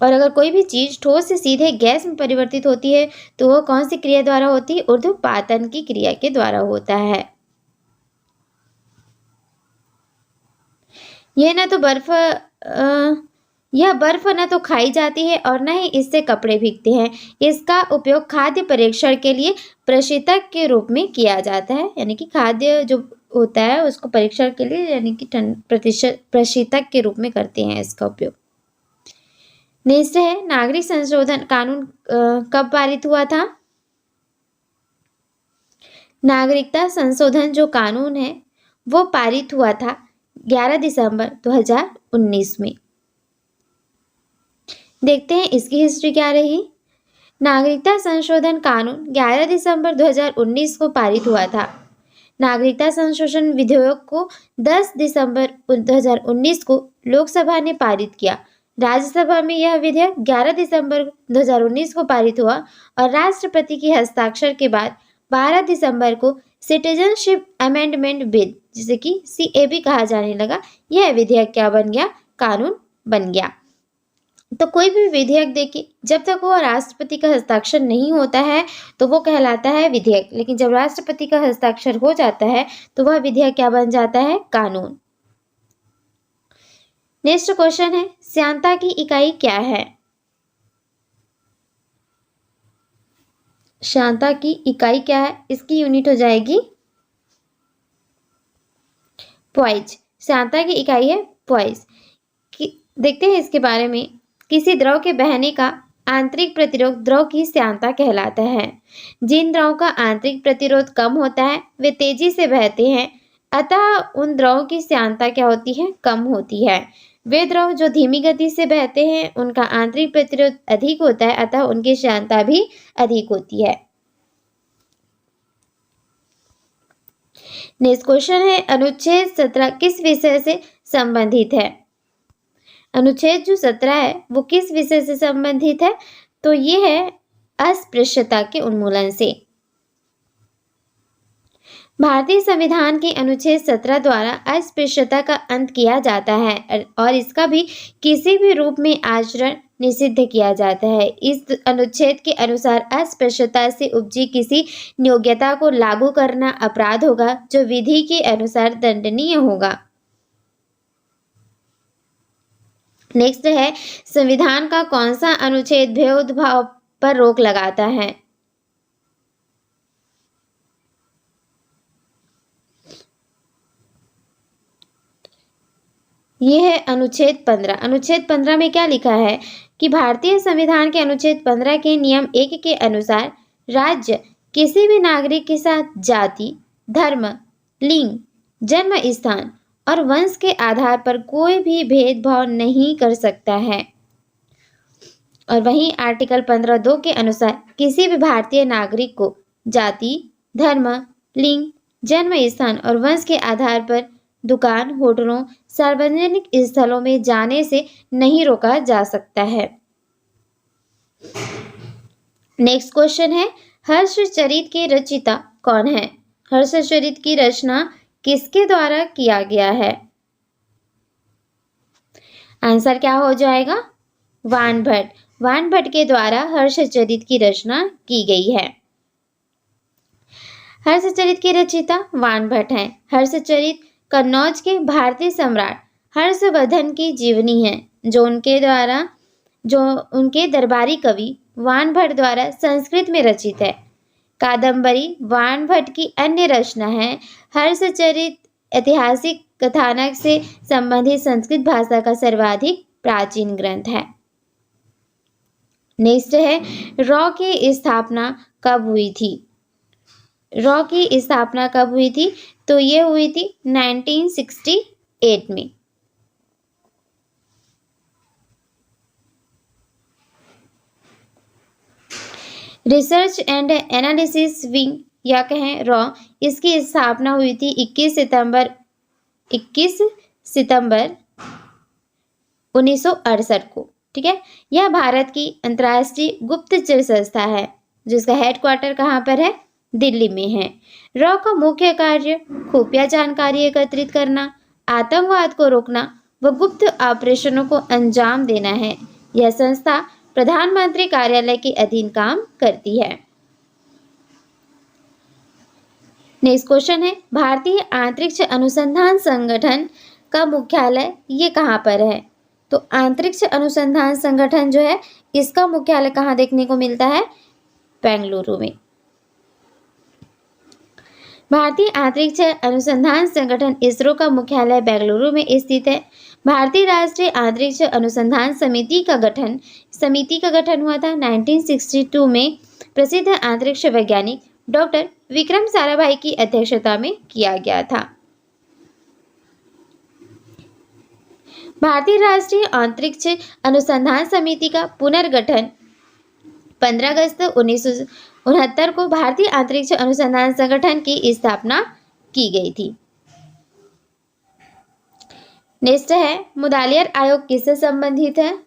और अगर कोई भी चीज़ ठोस से सीधे गैस में परिवर्तित होती है तो वह कौन सी क्रिया द्वारा होती है? ऊर्ध्वपातन की क्रिया के द्वारा होता है। यह बर्फ न तो खाई जाती है और न ही इससे कपड़े भीगते हैं। इसका उपयोग खाद्य परीक्षण के लिए प्रशीतक के रूप में किया जाता है, यानी कि खाद्य जो होता है उसको परीक्षण के लिए यानी कि प्रशीतक के रूप में करते हैं इसका उपयोग। नेक्स्ट है, नागरिक संशोधन कानून कब पारित हुआ था? नागरिकता संशोधन जो कानून है वो पारित हुआ था 11 दिसंबर 2019 में। देखते हैं इसकी हिस्ट्री क्या रही। नागरिकता संशोधन कानून 11 दिसंबर 2019 को पारित हुआ था। नागरिकता संशोधन विधेयक को 10 दिसंबर 2019 को लोकसभा ने पारित किया। राज्यसभा में यह विधेयक 11 दिसंबर 2019 को पारित हुआ और राष्ट्रपति के हस्ताक्षर के बाद 12 दिसंबर को सिटीजनशिप अमेंडमेंट बिल, जिसे कि CAB कहा जाने लगा, यह विधेयक क्या बन गया? कानून बन गया। तो कोई भी विधेयक देखिए, जब तक वो राष्ट्रपति का हस्ताक्षर नहीं होता है तो वो कहलाता है विधेयक, लेकिन जब राष्ट्रपति का हस्ताक्षर हो जाता है तो वह विधेयक क्या बन जाता है? कानून। नेक्स्ट क्वेश्चन है, श्यानता की इकाई क्या है? श्यानता की इकाई क्या है? इसकी यूनिट हो जाएगी पॉइज। श्यानता की इकाई है पॉइज। देखते हैं इसके बारे में। किसी द्रव के बहने का आंतरिक प्रतिरोध द्रव की श्यानता कहलाता है। जिन द्रवों का आंतरिक प्रतिरोध कम होता है वे तेजी से बहते हैं, अतः उन द्रवों की श्यानता क्या होती है? कम होती है। वे द्रव जो धीमी गति से बहते हैं उनका आंतरिक प्रतिरोध अधिक होता है, अतः उनकी श्यानता भी अधिक होती है। नेक्स्ट क्वेश्चन है, अनुच्छेद 17 किस विषय से संबंधित है? अनुच्छेद जो 17 है वो किस विषय से संबंधित है? तो ये है अस्पृश्यता के उन्मूलन से। भारतीय संविधान के अनुच्छेद 17 द्वारा अस्पृश्यता का अंत किया जाता है और इसका भी किसी भी रूप में आचरण निषिद्ध किया जाता है। इस अनुच्छेद के अनुसार अस्पृश्यता से उपजी किसी नियोग्यता को लागू करना अपराध होगा जो विधि के अनुसार दंडनीय होगा। नेक्स्ट है, संविधान का कौन सा अनुच्छेद भेदभाव पर रोक लगाता है? यह है अनुच्छेद 15। अनुच्छेद 15 में क्या लिखा है कि भारतीय संविधान के अनुच्छेद 15 के नियम 1 के अनुसार राज्य किसी भी नागरिक के साथ जाति, धर्म, लिंग, जन्म स्थान और वंश के आधार पर कोई भी भेदभाव नहीं कर सकता है। और वहीं आर्टिकल 15(2) के अनुसार किसी भी भारतीय नागरिक को जाति, धर्म, लिंग, जन्म स्थान और वंश के आधार पर दुकान, होटलों, सार्वजनिक स्थलों में जाने से नहीं रोका जा सकता है। नेक्स्ट क्वेश्चन है, हर्षचरित के रचयिता कौन है? हर्षचरित की रचना किसके द्वारा किया गया है? आंसर क्या हो जाएगा? वानभट्ट। वानभट्ट के द्वारा हर्षचरित की रचना की गई है। हर्षचरित के रचयिता वानभट्ट हैं। हर्षचरित कन्नौज के भारतीय सम्राट हर्षवर्धन की जीवनी है, जो उनके दरबारी कवि वानभट्ट द्वारा संस्कृत में रचित है। कादम्बरी वानभट्ट की अन्य रचना है। हर्षचरित ऐतिहासिक कथानक से संबंधित संस्कृत भाषा का सर्वाधिक प्राचीन ग्रंथ है। नेक्स्ट है, रॉ की स्थापना कब हुई थी? रॉ की स्थापना कब हुई थी? तो ये हुई थी 1968 में। रिसर्च एंड एनालिसिस विंग या कहें रॉ, इसकी स्थापना हुई थी 21 सितंबर 1968 को। ठीक है, यह भारत की अंतर्राष्ट्रीय गुप्तचर संस्था है जिसका हेडक्वार्टर कहाँ पर है? दिल्ली में है। रॉ का मुख्य कार्य खुफिया जानकारी एकत्रित करना, आतंकवाद को रोकना व गुप्त ऑपरेशनों को अंजाम देना है। यह संस्था प्रधानमंत्री कार्यालय के अधीन काम करती है। नेक्स्ट क्वेश्चन है, भारतीय अंतरिक्ष अनुसंधान संगठन का मुख्यालय ये कहाँ पर है? तो अंतरिक्ष अनुसंधान संगठन जो है इसका मुख्यालय कहाँ देखने को मिलता है? बेंगलुरु में। भारतीय अंतरिक्ष अनुसंधान संगठन इसरो का मुख्यालय बेंगलुरु में स्थित है। भारतीय राष्ट्रीय अंतरिक्ष अनुसंधान समिति का गठन हुआ था 1962 में प्रसिद्ध अंतरिक्ष वैज्ञानिक डॉक्टर विक्रम साराभाई की अध्यक्षता में किया गया था। भारतीय राष्ट्रीय अंतरिक्ष अनुसंधान समिति का पुनर्गठन 15 अगस्त 1969 को भारतीय अंतरिक्ष अनुसंधान संगठन की स्थापना की गई थी। नेक्स्ट है, मुदालियर आयोग किससे संबंधित है?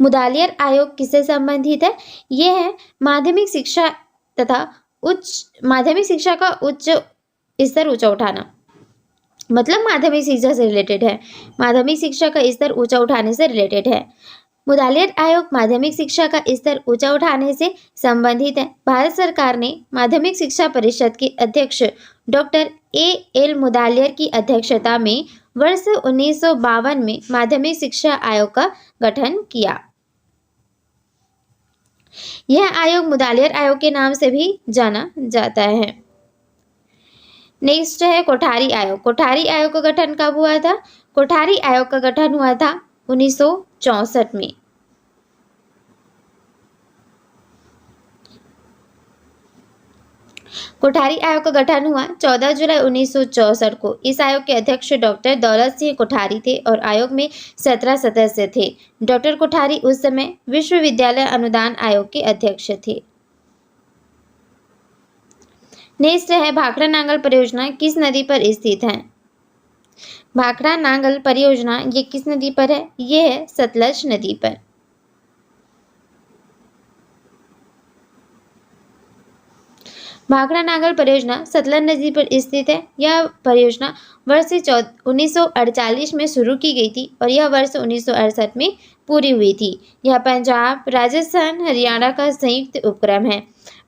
मुदालियर आयोग किससे संबंधित है? यह है माध्यमिक शिक्षा तथा माध्यमिक शिक्षा का उच्च स्तर ऊंचा उठाना, मतलब माध्यमिक शिक्षा से रिलेटेड है। माध्यमिक शिक्षा का स्तर ऊंचा उठाने से रिलेटेड है। मुदालियर आयोग माध्यमिक शिक्षा का स्तर ऊंचा उठाने से संबंधित है। भारत सरकार ने माध्यमिक शिक्षा परिषद के अध्यक्ष डॉक्टर A.L. मुदालियर की अध्यक्षता में वर्ष 1952 में माध्यमिक शिक्षा आयोग का गठन किया। यह आयोग मुदालियर आयोग के नाम से भी जाना जाता है। नेक्स्ट है कोठारी आयोग। कोठारी आयोग का गठन कब हुआ था? कोठारी आयोग का गठन हुआ था 1964 में। कोठारी आयोग का गठन हुआ 14 जुलाई 1964 को। इस आयोग के अध्यक्ष डॉक्टर दौलत सिंह कोठारी थे और आयोग में 17 सदस्य थे। डॉक्टर कोठारी उस समय विश्वविद्यालय अनुदान आयोग के अध्यक्ष थे। नेक्स्ट है भाखड़ा नांगल परियोजना किस नदी पर स्थित है? भाखड़ा नांगल परियोजना ये किस नदी पर है? ये है सतलज नदी पर। भाखड़ा नांगल परियोजना सतलज नदी पर स्थित है। यह परियोजना वर्ष 1948 में शुरू की गई थी और यह वर्ष 1968 में पूरी हुई थी। यह पंजाब, राजस्थान, हरियाणा का संयुक्त उपक्रम है।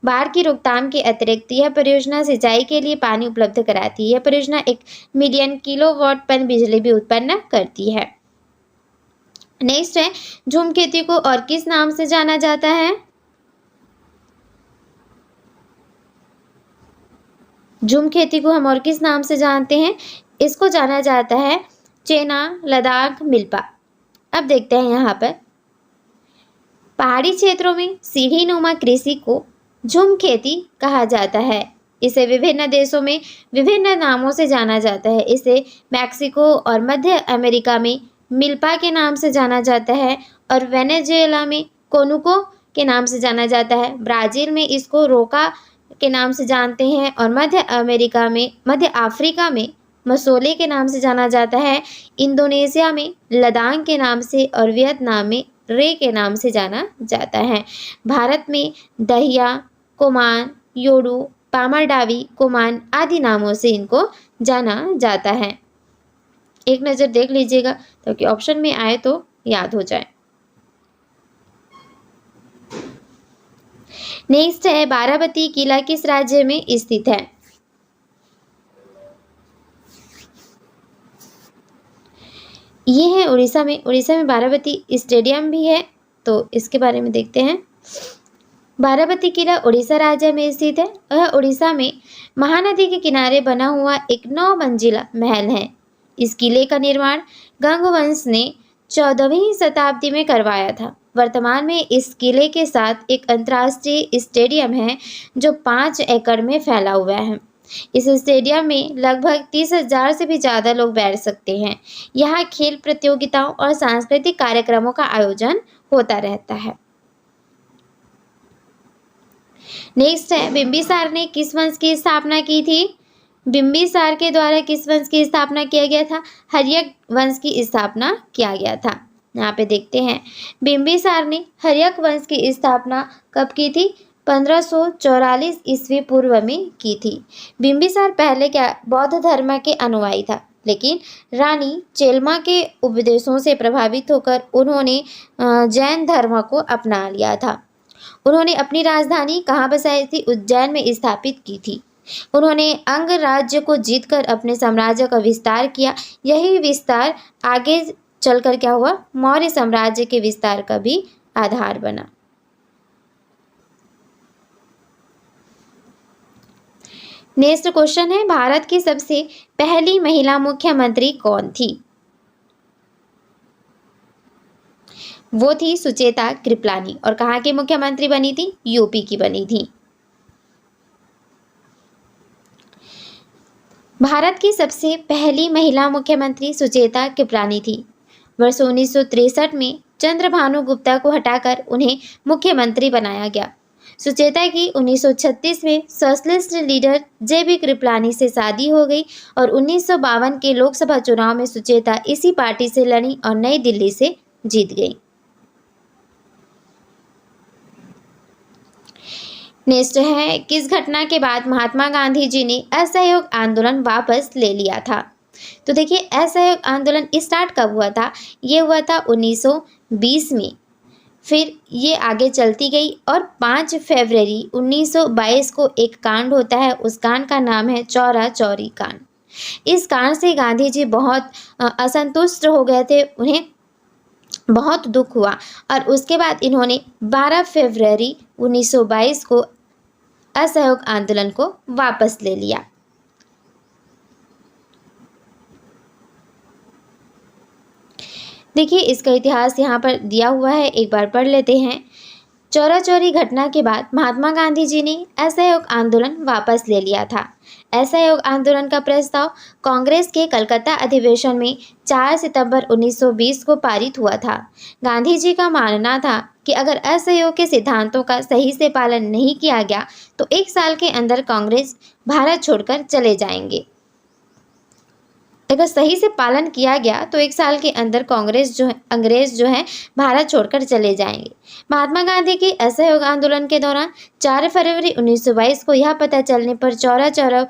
बाढ़ की रोकथाम के अतिरिक्त यह परियोजना सिंचाई के लिए पानी उपलब्ध कराती है। यह परियोजना 1 मिलियन किलोवाट पन बिजली भी उत्पन्न करती है। नेक्स्ट है झूम खेती को और किस नाम से जाना जाता है? झूम खेती को हम और किस नाम से जानते हैं? इसको जाना जाता है चेना लद्दाख मिल्पा। अब देखते हैं यहाँ पर पहाड़ी क्षेत्रों में सीढ़ीनुमा कृषि को झूम खेती कहा जाता है। इसे विभिन्न देशों में विभिन्न नामों से जाना जाता है। इसे मैक्सिको और मध्य अमेरिका में मिल्पा के नाम से जाना जाता है और वेनेजुएला में कोनुको के नाम से जाना जाता है। ब्राज़ील में इसको रोका के नाम से जानते हैं और मध्य अफ्रीका में मसोले के नाम से जाना जाता है। इंडोनेशिया में लदांग के नाम से और वियतनाम में रे के नाम से जाना जाता है। भारत में दहिया, कोमान, योडू, पामाडावी, कोमान आदि नामों से इनको जाना जाता है। एक नज़र देख लीजिएगा ताकि ऑप्शन में आए तो याद हो जाए। नेक्स्ट है बाराबती किला किस राज्य में स्थित है? ये है उड़ीसा में। उड़ीसा में बाराबती स्टेडियम भी है तो इसके बारे में देखते हैं। बाराबती किला उड़ीसा राज्य में स्थित है। यह उड़ीसा में महानदी के किनारे बना हुआ एक 9 मंजिला महल है। इस किले का निर्माण गंगवंश ने 14वीं शताब्दी में करवाया था। वर्तमान में इस किले के साथ एक अंतर्राष्ट्रीय स्टेडियम है जो 5 एकड़ में फैला हुआ है। इस स्टेडियम में लगभग 30,000 से भी ज़्यादा लोग बैठ सकते हैं। यहाँ खेल प्रतियोगिताओं और सांस्कृतिक कार्यक्रमों का आयोजन होता रहता है। नेक्स्ट है बिंबिसार ने किस वंश की स्थापना की थी? बिंबिसार के द्वारा किस वंश की स्थापना किया गया था? हर्यक वंश की स्थापना किया गया था। यहाँ पे देखते हैं बिंबिसार ने हर्यक वंश की स्थापना कब की थी? 1544 ईस्वी पूर्व में की थी। बिंबिसार पहले क्या बौद्ध धर्म के अनुयायी था, लेकिन रानी चेलमा के उपदेशों से प्रभावित होकर उन्होंने जैन धर्म को अपना लिया था। उन्होंने अपनी राजधानी कहाँ बसाई थी? उज्जैन में स्थापित की थी। उन्होंने अंग राज्य को जीतकर अपने साम्राज्य का विस्तार किया। यही विस्तार आगे चलकर क्या हुआ? मौर्य साम्राज्य के विस्तार का भी आधार बना। नेक्स्ट क्वेश्चन है भारत की सबसे पहली महिला मुख्यमंत्री कौन थी? वो थी सुचेता कृपलानी। और कहाँ की मुख्यमंत्री बनी थी? यूपी की बनी थी। भारत की सबसे पहली महिला मुख्यमंत्री सुचेता कृपलानी थी। वर्ष 1963 में चंद्रभानु गुप्ता को हटाकर उन्हें मुख्यमंत्री बनाया गया। सुचेता की 1936 में सोशलिस्ट लीडर जे.बी. कृपलानी से शादी हो गई और 1952 के लोकसभा चुनाव में सुचेता इसी पार्टी से लड़ी और नई दिल्ली से जीत गई। नेक्स्ट है किस घटना के बाद महात्मा गांधी जी ने असहयोग आंदोलन वापस ले लिया था? तो देखिए असहयोग आंदोलन स्टार्ट कब हुआ था? ये हुआ था 1920 में। फिर ये आगे चलती गई और 5 फरवरी 1922 को एक कांड होता है। उस कांड का नाम है चौरा चौरी कांड। इस कांड से गांधी जी बहुत असंतुष्ट हो गए थे। उन्हें बहुत दुख हुआ और उसके बाद इन्होंने 12 फरवरी 1922 को असहयोग आंदोलन को वापस ले लिया। देखिए इसका इतिहास यहाँ पर दिया हुआ है, एक बार पढ़ लेते हैं। चौरा चौरी घटना के बाद महात्मा गांधी जी ने असहयोग आंदोलन वापस ले लिया था। असहयोग आंदोलन का प्रस्ताव कांग्रेस के कलकत्ता अधिवेशन में 4 सितंबर 1920 को पारित हुआ था। गांधी जी का मानना था कि अगर असहयोग के सिद्धांतों का सही से पालन नहीं किया गया तो 1 साल के अंदर कांग्रेस भारत छोड़कर चले जाएंगे। अगर सही से पालन किया गया तो 1 साल के अंदर अंग्रेज जो है भारत छोड़कर चले जाएंगे। महात्मा गांधी के असहयोग आंदोलन के दौरान 4 फरवरी 1922 को यह पता चलने पर चौरा चौरा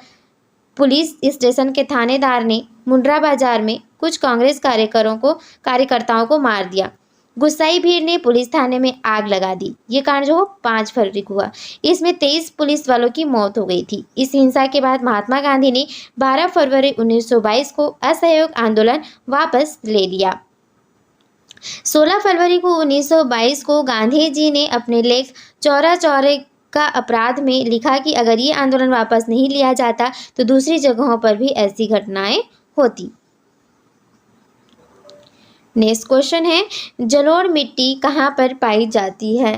पुलिस स्टेशन के थानेदार ने मुंड्रा बाजार में कुछ कांग्रेस कार्यकर्ताओं को मार दिया। गुस्साई भीड़ ने पुलिस थाने में आग लगा दी। ये कांड जो 5 फरवरी को हुआ। इसमें 23 पुलिस वालों की मौत हो गई थी। इस हिंसा के बाद महात्मा गांधी ने 12 फरवरी 1922 को असहयोग आंदोलन वापस ले लिया। 16 फरवरी को 1922 को गांधी जी ने अपने लेख चौरा चौरे का अपराध में लिखा कि अगर ये आंदोलन वापस नहीं लिया जाता तो दूसरी जगहों पर भी ऐसी घटनाएं होती। नेक्स्ट क्वेश्चन है, जलोढ़ मिट्टी कहाँ पर पाई जाती है?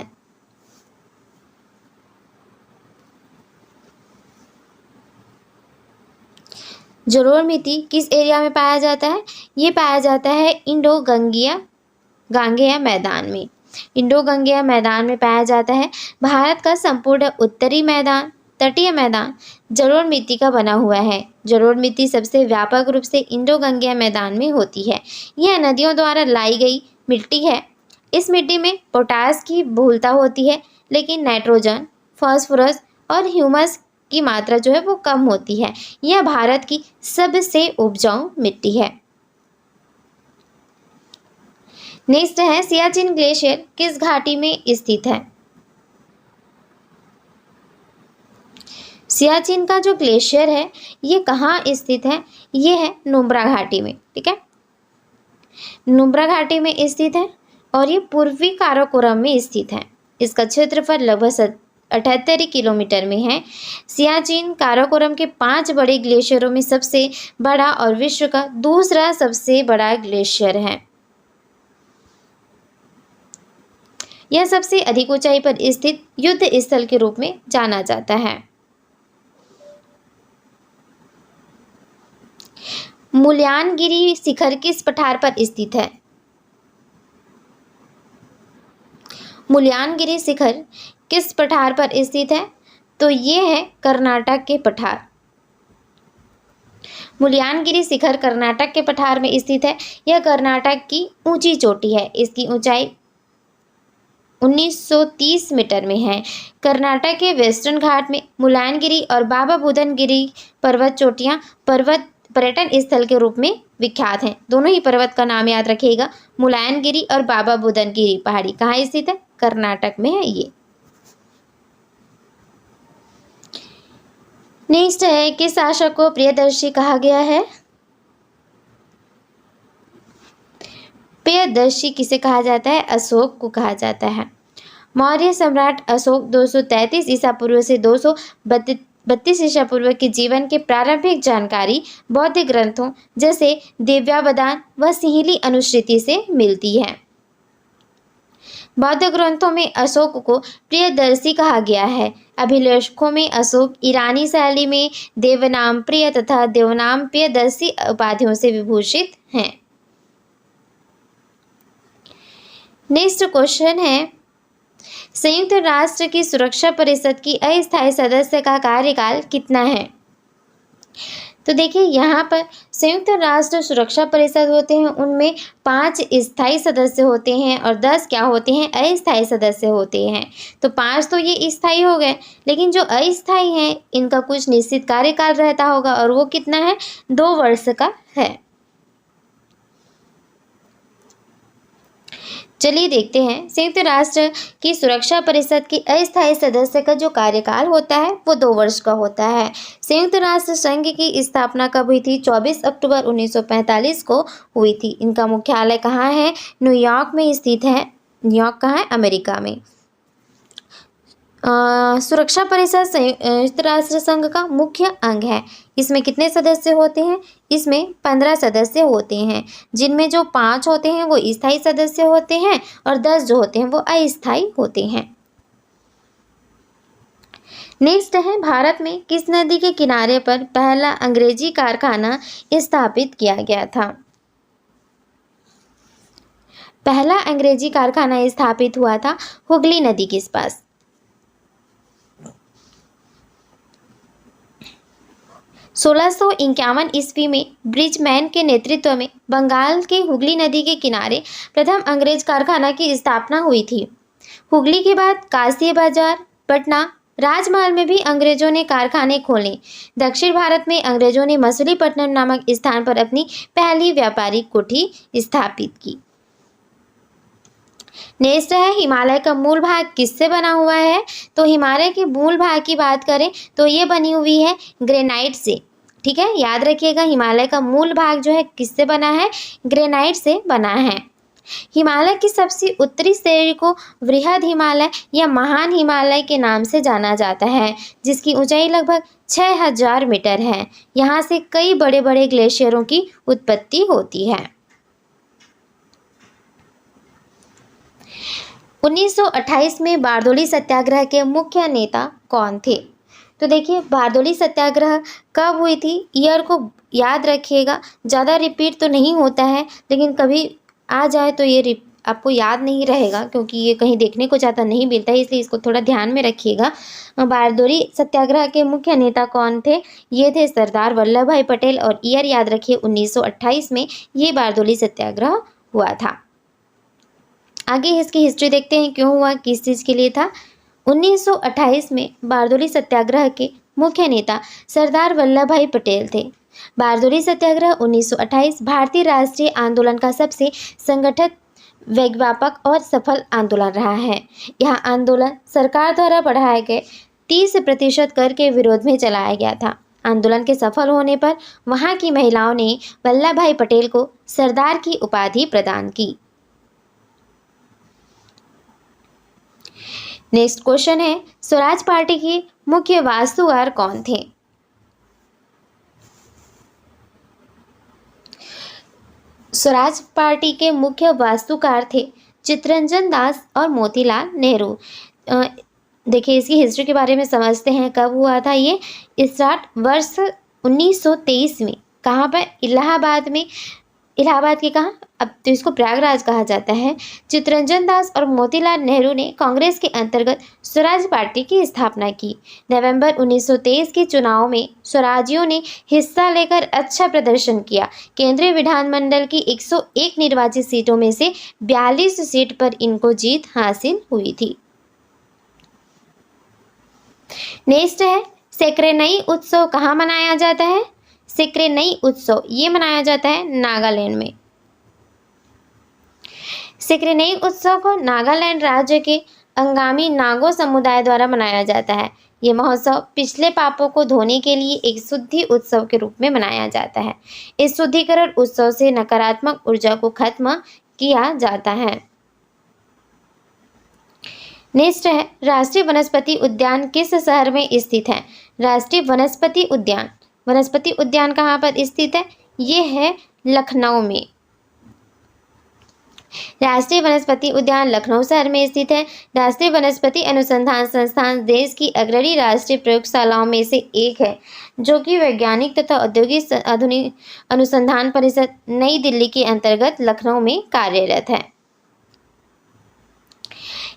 जलोढ़ मिट्टी किस एरिया में पाया जाता है? ये पाया जाता है इंडो गांगेय मैदान में। इंडो गांगेय मैदान में पाया जाता है। भारत का संपूर्ण उत्तरी मैदान, तटीय मैदान जलोढ़ मिट्टी का बना हुआ है। जलोढ़ मिट्टी सबसे व्यापक रूप से इंडो गांगेय मैदान में होती है। यह नदियों द्वारा लाई गई मिट्टी है। इस मिट्टी में पोटास की बहुलता होती है, लेकिन नाइट्रोजन, फास्फोरस और ह्यूमस की मात्रा जो है वो कम होती है। यह भारत की सबसे उपजाऊ मिट्टी है। नेक्स्ट है, सियाचिन ग्लेशियर किस घाटी में स्थित है? सियाचिन का जो ग्लेशियर है ये कहाँ स्थित है? ये है नुब्रा घाटी में। ठीक है, नुब्रा घाटी में स्थित है और ये पूर्वी काराकोरम में स्थित है। इसका क्षेत्रफल लगभग 78 किलोमीटर में है। सियाचिन काराकोरम के 5 बड़े ग्लेशियरों में सबसे बड़ा और विश्व का दूसरा सबसे बड़ा ग्लेशियर है। यह सबसे अधिक ऊंचाई पर स्थित युद्ध स्थल के रूप में जाना जाता है। मुल्यानगिरी शिखर किस पठार पर स्थित है? मुल्यानगिरी शिखर किस पठार पर स्थित है? तो ये है कर्नाटक के पठार। मुल्यानगिरी शिखर कर्नाटक के पठार में स्थित है। यह कर्नाटक की ऊंची चोटी है। इसकी ऊंचाई 1930 मीटर में है। कर्नाटक के वेस्टर्न घाट में मुल्यानगिरी और बाबा बुदन गिरी पर्वत चोटियां पर्यटन स्थल के रूप में विख्यात हैं। दोनों ही पर्वत का नाम याद रखिएगा, मुल्यानगिरी और बाबा बुदन गिरी पहाड़ी कहाँ स्थित है? कर्नाटक में है ये। नेक्स्ट है, किस शासक को प्रियदर्शी कहा गया है? प्रियदर्शी किसे कहा जाता है? अशोक को कहा जाता है। मौर्य सम्राट अशोक 233 ईसा पूर्व से 232 ईसा पूर्व के जीवन के प्रारंभिक जानकारी बौद्ध ग्रंथों जैसे दिव्यावदान व सिंहली अनुश्रुति से मिलती है। बौद्ध ग्रंथों में अशोक को प्रियदर्शी कहा गया है। अभिलेखों में अशोक ईरानी शैली में देवनाम प्रिय तथा देवनाम प्रियदर्शी उपाधियों से विभूषित हैं। नेक्स्ट क्वेश्चन है, संयुक्त राष्ट्र की सुरक्षा परिषद की अस्थायी सदस्य का कार्यकाल कितना है? तो देखिए यहाँ पर संयुक्त राष्ट्र सुरक्षा परिषद होते हैं, उनमें 5 स्थायी सदस्य होते हैं और 10 क्या होते हैं? अस्थायी सदस्य होते हैं। तो 5 तो ये स्थायी हो गए, लेकिन जो अस्थायी हैं इनका कुछ निश्चित कार्यकाल रहता होगा और वो कितना है? 2 वर्ष का है। चलिए देखते हैं, संयुक्त राष्ट्र की सुरक्षा परिषद के अस्थायी सदस्य का जो कार्यकाल होता है वो 2 वर्ष का होता है। संयुक्त राष्ट्र संघ की स्थापना कब हुई थी? 24 अक्टूबर 1945 को हुई थी। इनका मुख्यालय कहाँ है? न्यूयॉर्क में स्थित है। न्यूयॉर्क कहाँ है? अमेरिका में। सुरक्षा परिषद संयुक्त राष्ट्र संघ का मुख्य अंग है। इसमें कितने सदस्य होते हैं? इसमें 15 सदस्य होते हैं, जिनमें जो 5 होते हैं वो स्थायी सदस्य होते हैं और 10 जो होते हैं वो अस्थायी होते हैं। नेक्स्ट है, भारत में किस नदी के किनारे पर पहला अंग्रेजी कारखाना स्थापित किया गया था? पहला अंग्रेजी कारखाना स्थापित हुआ था हुगली नदी के पास। 1651 ईस्वी में ब्रिजमैन के नेतृत्व में बंगाल के हुगली नदी के किनारे प्रथम अंग्रेज कारखाना की स्थापना हुई थी। हुगली के बाद काशी बाजार, पटना, राजमहल में भी अंग्रेजों ने कारखाने खोले। दक्षिण भारत में अंग्रेजों ने मछलीपट्टनम नामक स्थान पर अपनी पहली व्यापारिक कोठी स्थापित की। नेक्स्ट है, हिमालय का मूल भाग किससे बना हुआ है? तो हिमालय के मूल भाग की बात करें तो ये बनी हुई है ग्रेनाइट से। ठीक है, याद रखिएगा, हिमालय का मूल भाग जो है किससे बना है? ग्रेनाइट से बना है। हिमालय की सबसे उत्तरी श्रेणी को वृहद हिमालय या महान हिमालय के नाम से जाना जाता है, जिसकी ऊंचाई लगभग 6000 मीटर है। यहाँ से कई बड़े बड़े ग्लेशियरों की उत्पत्ति होती है। 1928 में बारदोली सत्याग्रह के मुख्य नेता कौन थे? तो देखिए, बारदोली सत्याग्रह कब हुई थी? ईयर को याद रखिएगा, ज़्यादा रिपीट तो नहीं होता है, लेकिन कभी आ जाए तो ये आपको याद नहीं रहेगा, क्योंकि ये कहीं देखने को ज़्यादा नहीं मिलता है, इसलिए इसको थोड़ा ध्यान में रखिएगा। बारदोली सत्याग्रह के मुख्य नेता कौन थे? ये थे सरदार वल्लभ भाई पटेल, और ईयर याद रखिए 1928 में ये बारदोली सत्याग्रह हुआ था। आगे इसकी हिस्ट्री देखते हैं, क्यों हुआ, किस चीज़ के लिए था। 1928 में बारदोली सत्याग्रह के मुख्य नेता सरदार वल्लभ भाई पटेल थे। बारदोली सत्याग्रह 1928 भारतीय राष्ट्रीय आंदोलन का सबसे संगठित, व्यापक और सफल आंदोलन रहा है। यह आंदोलन सरकार द्वारा बढ़ाए गए 30% कर के विरोध में चलाया गया था। आंदोलन के सफल होने पर वहां की महिलाओं ने वल्लभ भाई पटेल को सरदार की उपाधि प्रदान की। नेक्स्ट क्वेश्चन है, स्वराज पार्टी के मुख्य वास्तुकार कौन थे? स्वराज पार्टी के मुख्य वास्तुकार थे चित्तरंजन दास और मोतीलाल नेहरू। देखिए, इसकी हिस्ट्री के बारे में समझते हैं, कब हुआ था ये? स्टार्ट वर्ष 1923 में। कहाँ पर? इलाहाबाद में। इलाहाबाद के कहाँ? अब तो इसको प्रयागराज कहा जाता है। चित्तरंजन दास और मोतीलाल नेहरू ने कांग्रेस के अंतर्गत स्वराज पार्टी की स्थापना की। नवंबर 1923 के चुनाव में स्वराजियों ने हिस्सा लेकर अच्छा प्रदर्शन किया। केंद्रीय विधानमंडल की 101 निर्वाचित सीटों में से 42 सीट पर इनको जीत हासिल हुई थी। नेक्स्ट है, सेक्रेनई उत्सव कहाँ मनाया जाता है? सेक्रेनई उत्सव ये मनाया जाता है नागालैंड में। सेक्रेनई उत्सव को नागालैंड राज्य के अंगामी नागो समुदाय द्वारा मनाया जाता है। ये महोत्सव पिछले पापों को धोने के लिए एक शुद्धि उत्सव के रूप में मनाया जाता है। इस शुद्धिकरण उत्सव से नकारात्मक ऊर्जा को खत्म किया जाता है। नेक्स्ट है, राष्ट्रीय वनस्पति उद्यान किस शहर में स्थित है? राष्ट्रीय वनस्पति उद्यान, वनस्पति उद्यान कहाँ पर स्थित है? ये है लखनऊ में। राष्ट्रीय वनस्पति उद्यान लखनऊ शहर में स्थित है। राष्ट्रीय वनस्पति अनुसंधान संस्थान देश की अग्रणी राष्ट्रीय प्रयोगशालाओं में से एक है, जो कि वैज्ञानिक तथा औद्योगिक आधुनिक अनुसंधान परिषद नई दिल्ली के अंतर्गत लखनऊ में कार्यरत है।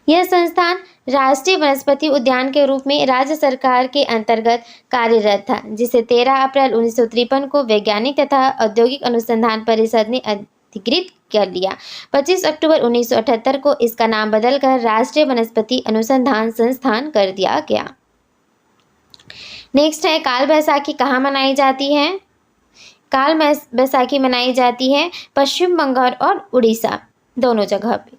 यह संस्थान राष्ट्रीय वनस्पति उद्यान के रूप में राज्य सरकार के अंतर्गत कार्यरत था, जिसे 13 अप्रैल 1953 को वैज्ञानिक तथा औद्योगिक अनुसंधान परिषद ने अधिकृत कर लिया। 25 अक्टूबर 1978 को इसका नाम बदलकर राष्ट्रीय वनस्पति अनुसंधान संस्थान कर दिया गया। नेक्स्ट है, काल बैसाखी कहाँ मनाई जाती है? काल बैसाखी मनाई जाती है पश्चिम बंगाल और उड़ीसा, दोनों जगह पे।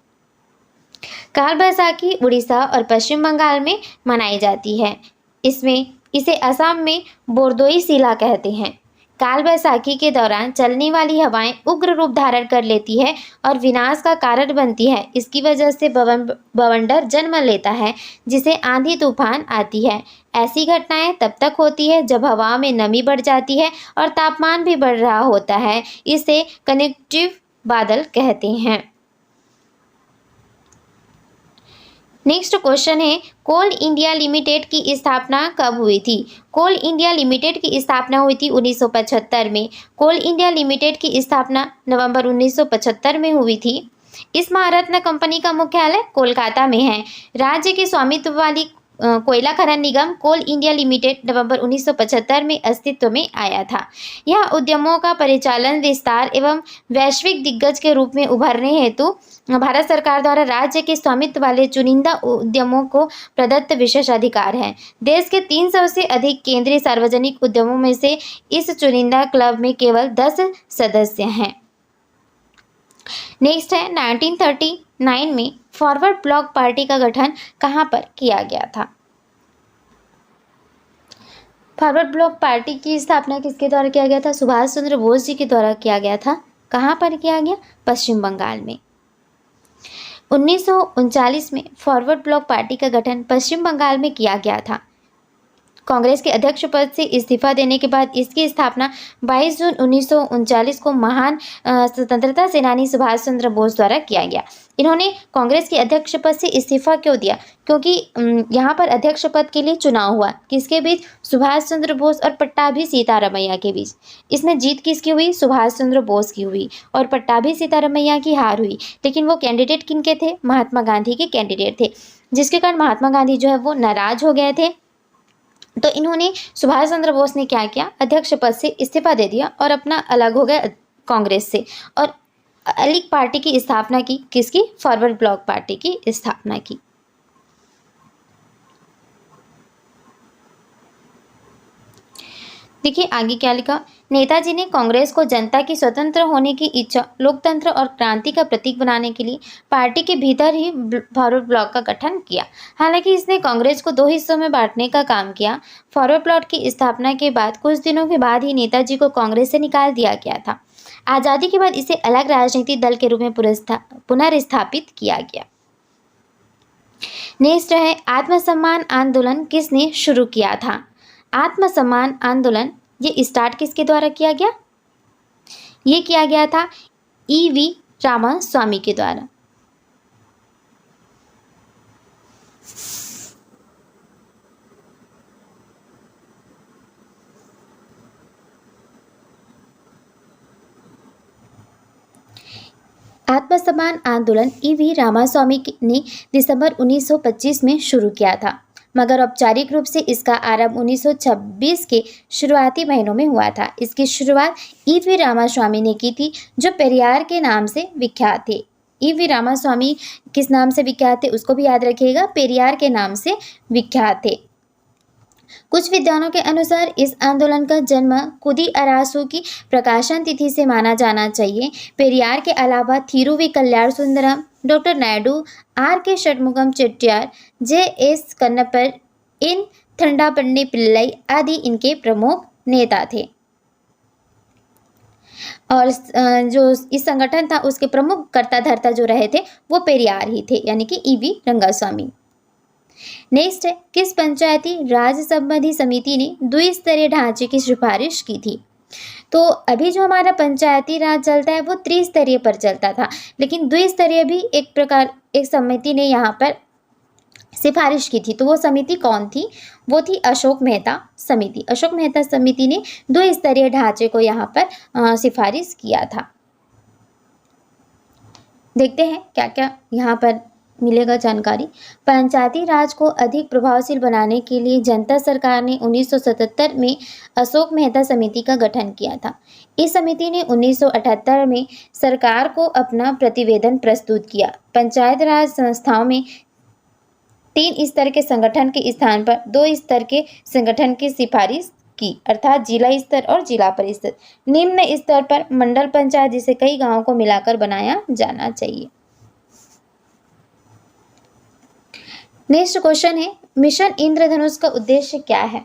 काल बैसाखी उड़ीसा और पश्चिम बंगाल में मनाई जाती है। इसे असम में बोरदोई सिला कहते हैं। काल वैसाखी के दौरान चलने वाली हवाएं उग्र रूप धारण कर लेती है और विनाश का कारण बनती है। इसकी वजह से बवंडर जन्म लेता है, जिसे आंधी तूफान आती है। ऐसी घटनाएं तब तक होती है जब हवा में नमी बढ़ जाती है और तापमान भी बढ़ रहा होता है। इसे कन्वेक्टिव बादल कहते हैं। नेक्स्ट क्वेश्चन है, कोल इंडिया लिमिटेड की स्थापना कब हुई थी? कोल इंडिया लिमिटेड की स्थापना हुई थी 1975 में। कोल इंडिया लिमिटेड की स्थापना नवंबर 1975 में हुई थी। इस महारत्न कंपनी का मुख्यालय कोलकाता में है। राज्य के स्वामित्व वाली कोयला खनन निगम कोल इंडिया लिमिटेड नवंबर 1975 में अस्तित्व में आया था। यह उद्यमों का परिचालन, विस्तार एवं वैश्विक दिग्गज के रूप में उभरने हेतु भारत सरकार द्वारा राज्य के स्वामित्व वाले चुनिंदा उद्यमों को प्रदत्त विशेष अधिकार है। देश के 300 से अधिक केंद्रीय सार्वजनिक उद्यमों में से इस चुनिंदा क्लब में केवल 10 सदस्य हैं। नेक्स्ट है, 1939 में फॉरवर्ड ब्लॉक पार्टी का गठन कहाँ पर किया गया था? फॉरवर्ड ब्लॉक पार्टी की स्थापना किसके द्वारा किया गया था? सुभाष चंद्र बोस जी के द्वारा किया गया था। कहाँ पर किया गया? पश्चिम बंगाल में। 1939 में फॉरवर्ड ब्लॉक पार्टी का गठन पश्चिम बंगाल में किया गया था। कांग्रेस के अध्यक्ष पद से इस्तीफा देने के बाद इसकी स्थापना 22 जून 1939 को महान स्वतंत्रता सेनानी सुभाष चंद्र बोस द्वारा किया गया। इन्होंने कांग्रेस के अध्यक्ष पद से इस्तीफा क्यों दिया? क्योंकि यहाँ पर अध्यक्ष पद के लिए चुनाव हुआ। किसके बीच? सुभाष चंद्र बोस और पट्टाभी सीतारमैया के बीच। इसमें जीत किसकी हुई? सुभाष चंद्र बोस की हुई और पट्टाभी सीतारमैया की हार हुई। लेकिन वो कैंडिडेट किनके थे? महात्मा गांधी के कैंडिडेट थे, जिसके कारण महात्मा गांधी जो है वो नाराज हो गए थे। तो इन्होंने, सुभाष चंद्र बोस ने क्या किया? अध्यक्ष पद से इस्तीफा दे दिया और अपना अलग हो गए कांग्रेस से और अलग पार्टी की स्थापना की। किसकी? फॉरवर्ड ब्लॉक पार्टी की स्थापना की। देखिए आगे क्या लिखा। नेताजी ने कांग्रेस को जनता की स्वतंत्र होने की इच्छा, लोकतंत्र और क्रांति का प्रतीक बनाने के लिए पार्टी के भीतर ही फॉरवर्ड ब्लॉक का गठन किया। हालांकि इसने कांग्रेस को 2 हिस्सों में बांटने का काम किया। फॉरवर्ड ब्लॉक की स्थापना के बाद कुछ दिनों के बाद ही नेताजी को कांग्रेस से निकाल दिया गया था। आज़ादी के बाद इसे अलग राजनीतिक दल के रूप में पुनर्स्थापित किया गया। नेक्स्ट है, आत्मसम्मान आंदोलन किसने शुरू किया था? आत्मसम्मान आंदोलन ये स्टार्ट किसके द्वारा किया गया? ये किया गया था E.V. रामास्वामी के द्वारा। आत्मसम्मान आंदोलन E.V. रामास्वामी ने दिसंबर 1925 में शुरू किया था, मगर औपचारिक रूप से इसका आरंभ 1926 के शुरुआती महीनों में हुआ था। इसकी शुरुआत E.V. रामास्वामी ने की थी, जो पेरियार के नाम से विख्यात थे। E.V. रामास्वामी किस नाम से विख्यात थे उसको भी याद रखिएगा, पेरियार के नाम से विख्यात थे। कुछ विद्वानों के अनुसार इस आंदोलन का जन्म कुदी अरासू की प्रकाशन तिथि से माना जाना चाहिए। पेरियार के अलावा Thiruvi Kalyana Sundaram, doctor Naidu, R.K. Shanmugam Chettiar, J.S. Kannappar, इन थंडापन्नी पिल्लई आदि इनके प्रमुख नेता थे। और जो इस संगठन था उसके प्रमुख कर्ता धर्ता जो रहे थे वो पेरियार ही थे, यानी कि E.V. रंगास्वामी। नेक्स्ट है, किस पंचायती राज संबंधी समिति ने द्विस्तरीय ढांचे की सिफारिश की थी? तो अभी जो हमारा पंचायती राज चलता है वो त्रिस्तरीय पर चलता था, लेकिन द्विस्तरीय भी एक समिति ने यहाँ पर सिफारिश की थी। तो वो समिति कौन थी? वो थी अशोक मेहता समिति। अशोक मेहता समिति ने द्विस्तरीय ढांचे को यहाँ पर सिफारिश किया था। देखते हैं क्या क्या यहाँ पर मिलेगा जानकारी। पंचायती राज को अधिक प्रभावशील बनाने के लिए जनता सरकार ने 1977 में अशोक मेहता समिति का गठन किया था। इस समिति ने 1978 में सरकार को अपना प्रतिवेदन प्रस्तुत किया। पंचायत राज संस्थाओं में 3 स्तर के संगठन के स्थान पर 2 स्तर के संगठन की सिफारिश की, अर्थात जिला स्तर और जिला परिषद। निम्न स्तर पर मंडल पंचायत, जिसे कई गांवों को मिलाकर बनाया जाना चाहिए। नेक्स्ट क्वेश्चन है, मिशन इंद्रधनुष का उद्देश्य क्या है?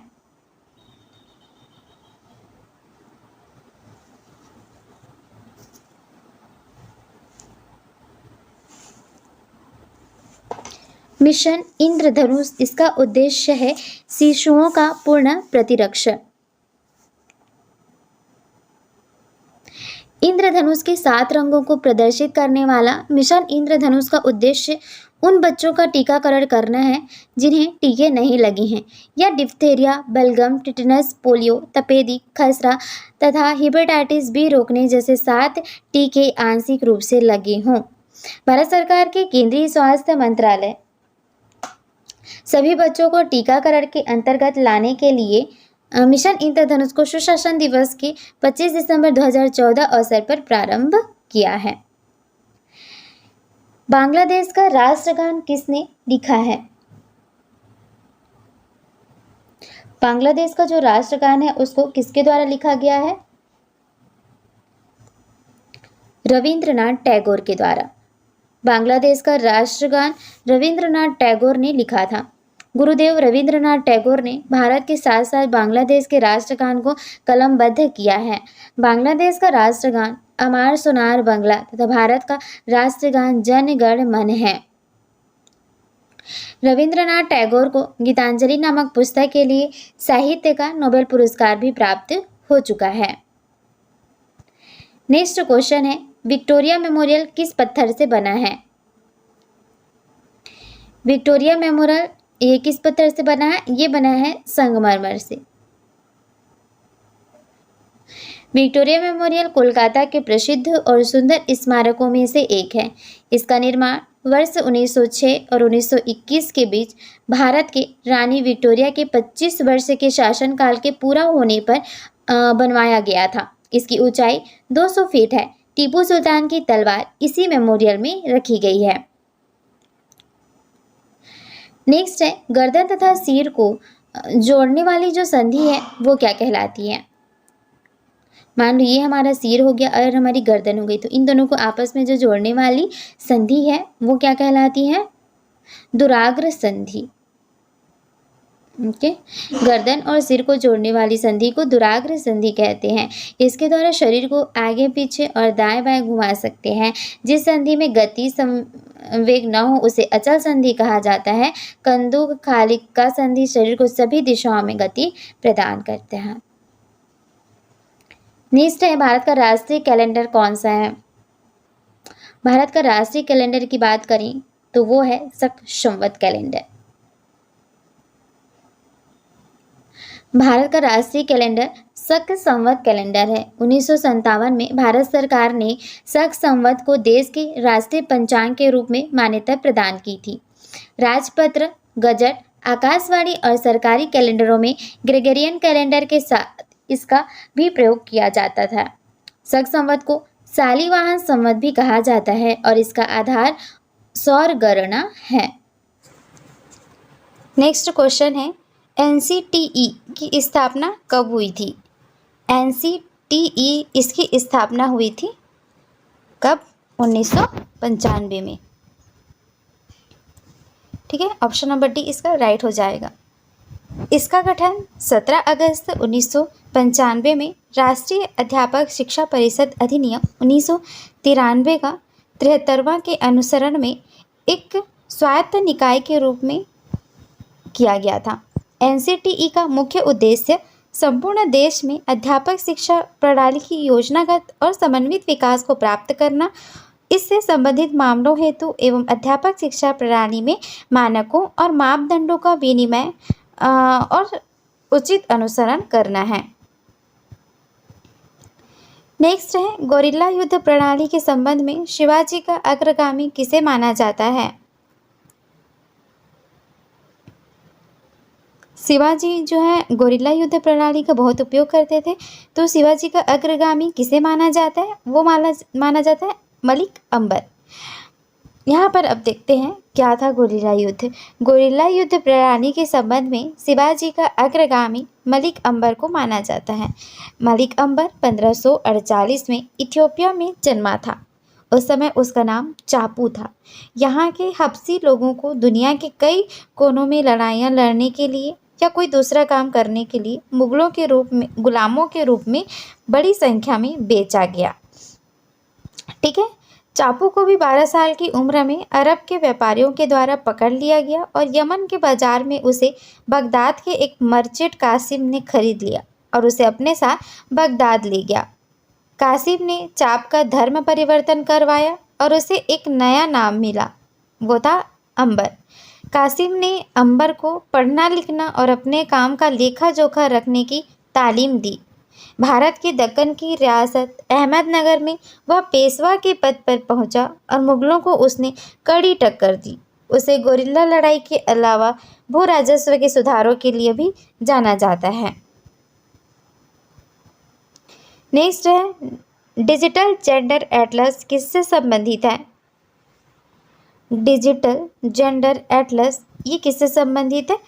मिशन इंद्रधनुष, इसका उद्देश्य है शिशुओं का पूर्ण प्रतिरक्षण। इंद्रधनुष के 7 रंगों को प्रदर्शित करने वाला मिशन इंद्रधनुष का उद्देश्य उन बच्चों का टीकाकरण करना है जिन्हें टीके नहीं लगे हैं या डिप्थीरिया, बलगम, टिटनस, पोलियो, तपेदिक, खसरा तथा हेपेटाइटिस बी रोकने जैसे 7 टीके आंशिक रूप से लगे हों। भारत सरकार के केंद्रीय स्वास्थ्य मंत्रालय सभी बच्चों को टीकाकरण के अंतर्गत लाने के लिए मिशन इंद्रधनुष को सुशासन दिवस के 25 दिसंबर 2014 अवसर पर प्रारंभ किया है। बांग्लादेश का राष्ट्रगान किसने लिखा है? बांग्लादेश का जो राष्ट्रगान है उसको किसके द्वारा लिखा गया है? रविंद्रनाथ टैगोर के द्वारा। बांग्लादेश का राष्ट्रगान रविंद्रनाथ टैगोर ने लिखा था। गुरुदेव रविंद्रनाथ टैगोर ने भारत के साथ साथ बांग्लादेश के राष्ट्रगान को कलमबद्ध किया है। बांग्लादेश का राष्ट्रगान अमार सोनार बंगला तथा भारत का राष्ट्रगान जन गण मन है। रविंद्रनाथ टैगोर को गीतांजलि नामक पुस्तक के लिए साहित्य का नोबेल पुरस्कार भी प्राप्त हो चुका है। नेक्स्ट क्वेश्चन है, विक्टोरिया मेमोरियल किस पत्थर से बना है? विक्टोरिया मेमोरियल ये किस पत्थर से बना है? ये बना है संगमरमर से। विक्टोरिया मेमोरियल कोलकाता के प्रसिद्ध और सुंदर स्मारकों में से एक है। इसका निर्माण वर्ष 1906 और 1921 के बीच भारत के रानी विक्टोरिया के 25 वर्ष के शासनकाल के पूरा होने पर बनवाया गया था। इसकी ऊंचाई 200 फीट है। टीपू सुल्तान की तलवार इसी मेमोरियल में रखी गई है। नेक्स्ट है, गर्दन तथा सिर को जोड़ने वाली जो संधि है वो क्या कहलाती है? मान लो ये हमारा सिर हो गया और हमारी गर्दन हो गई, तो इन दोनों को आपस में जो जोड़ने वाली संधि है वो क्या कहलाती है? दुराग्र संधि। ओके, गर्दन और सिर को जोड़ने वाली संधि को दुराग्र संधि कहते हैं। इसके द्वारा शरीर को आगे पीछे और दाएं बाएं घुमा सकते हैं। जिस संधि में गति संवेग न हो उसे अचल संधि कहा जाता है। कंदुक खालिका संधि शरीर को सभी दिशाओं में गति प्रदान करते हैं। नेक्स्ट है, भारत का राष्ट्रीय कैलेंडर कौन सा है? भारत का राष्ट्रीय कैलेंडर की बात करें तो वो है शक संवत कैलेंडर। भारत का राष्ट्रीय कैलेंडर शक संवत कैलेंडर है। 1957 में भारत सरकार ने शक संवत को देश के राष्ट्रीय पंचांग के रूप में मान्यता प्रदान की थी। राजपत्र, गजट, आकाशवाणी और सरकारी कैलेंडरों में ग्रेगोरियन कैलेंडर के साथ इसका भी प्रयोग किया जाता था। शक संवत को शालिवाहन संवत भी कहा जाता है और इसका आधार सौर गणना है। नेक्स्ट क्वेश्चन है, एनसीटीई की स्थापना कब हुई थी? एनसीटीई इसकी स्थापना हुई थी कब? 1995 में। ठीक है, ऑप्शन नंबर डी इसका राइट हो जाएगा। इसका गठन 17 अगस्त 1995 में राष्ट्रीय अध्यापक शिक्षा परिषद अधिनियम 1993 का 73वां के अनुसरण में एक स्वायत्त निकाय के रूप में किया गया था। एनसीटीई का मुख्य उद्देश्य संपूर्ण देश में अध्यापक शिक्षा प्रणाली की योजनागत और समन्वित विकास को प्राप्त करना, इससे संबंधित मामलों हेतु एवं अध्यापक शिक्षा प्रणाली में मानकों और मापदंडों का विनिमय और उचित अनुसरण करना है। नेक्स्ट है, गोरिल्ला युद्ध प्रणाली के संबंध में शिवाजी का अग्रगामी किसे माना जाता है? शिवाजी जो है गोरिल्ला युद्ध प्रणाली का बहुत उपयोग करते थे, तो शिवाजी का अग्रगामी किसे माना जाता है? वो माना जाता है मलिक अंबर। यहाँ पर अब देखते हैं क्या था गोरिल्ला युद्ध। गोरिल्ला युद्ध प्रणाली के संबंध में शिवाजी का अग्रगामी मलिक अंबर को माना जाता है। मलिक अंबर 1548 में इथियोपिया में जन्मा था। उस समय उसका नाम चापू था। यहाँ के हबसी लोगों को दुनिया के कई कोनों में लड़ाइयाँ लड़ने के लिए या कोई दूसरा काम करने के लिए मुगलों के रूप में, गुलामों के रूप में बड़ी संख्या में बेचा गया। ठीक है, चापू को भी 12 साल की उम्र में अरब के व्यापारियों के द्वारा पकड़ लिया गया और यमन के बाजार में उसे बगदाद के एक मर्चेंट कासिम ने खरीद लिया और उसे अपने साथ बगदाद ले गया। कासिम ने चाप का धर्म परिवर्तन करवाया और उसे एक नया नाम मिला, वो था अंबर। कासिम ने अंबर को पढ़ना लिखना और अपने काम का लेखा जोखा रखने की तालीम दी। भारत के दक्कन की रियासत अहमदनगर में वह पेशवा के पद पर पहुंचा और मुगलों को उसने कड़ी टक्कर दी। उसे गोरिल्ला लड़ाई के अलावा भू राजस्व के सुधारों के लिए भी जाना जाता है। नेक्स्ट है डिजिटल जेंडर एटलस किससे संबंधित है? डिजिटल जेंडर एटलस ये किससे संबंधित है?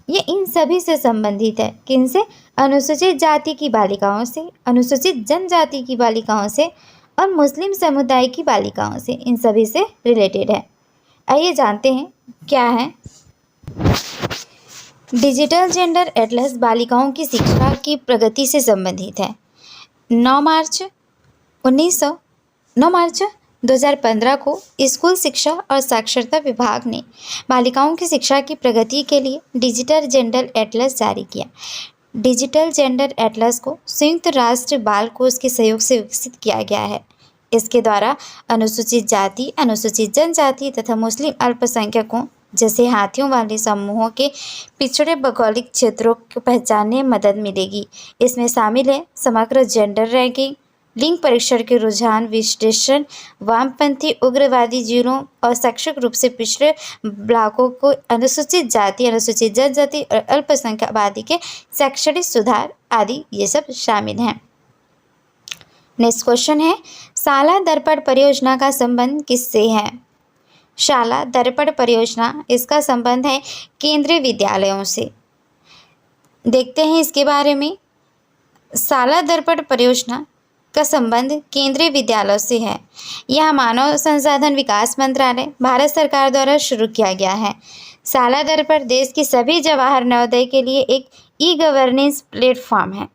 ये इन सभी से संबंधित है। किनसे? अनुसूचित जाति की बालिकाओं से, अनुसूचित जनजाति की बालिकाओं से और मुस्लिम समुदाय की बालिकाओं से, इन सभी से रिलेटेड है। आइए जानते हैं क्या है। डिजिटल जेंडर एटलस बालिकाओं की शिक्षा की प्रगति से संबंधित है। 9 मार्च 2015 को स्कूल शिक्षा और साक्षरता विभाग ने बालिकाओं की शिक्षा की प्रगति के लिए डिजिटल जेंडर एटलस जारी किया। डिजिटल जेंडर एटलस को संयुक्त राष्ट्र बाल कोष के सहयोग से विकसित किया गया है। इसके द्वारा अनुसूचित जाति, अनुसूचित जनजाति तथा मुस्लिम अल्पसंख्यकों जैसे हाथियों वाले समूहों के पिछड़े भौगोलिक क्षेत्रों को पहचानने में मदद मिलेगी। इसमें शामिल है समग्र जेंडर रैंकिंग, लिंग परीक्षण के रुझान विश्लेषण, वामपंथी उग्रवादी जिलों और शैक्षिक रूप से पिछड़े ब्लॉकों को अनुसूचित जाति, अनुसूचित जनजाति और अल्पसंख्यक आबादी के शैक्षणिक सुधार आदि ये सब शामिल हैं। नेक्स्ट क्वेश्चन है शाला दर्पण परियोजना का संबंध किससे है? शाला दर्पण परियोजना इसका संबंध है केंद्रीय विद्यालयों से। देखते हैं इसके बारे में। शाला दर्पण परियोजना का संबंध केंद्रीय विद्यालयों से है। यह मानव संसाधन विकास मंत्रालय भारत सरकार द्वारा शुरू किया गया है। शाला दर्पण देश की सभी जवाहर नवोदय के लिए एक ई गवर्नेंस प्लेटफॉर्म है।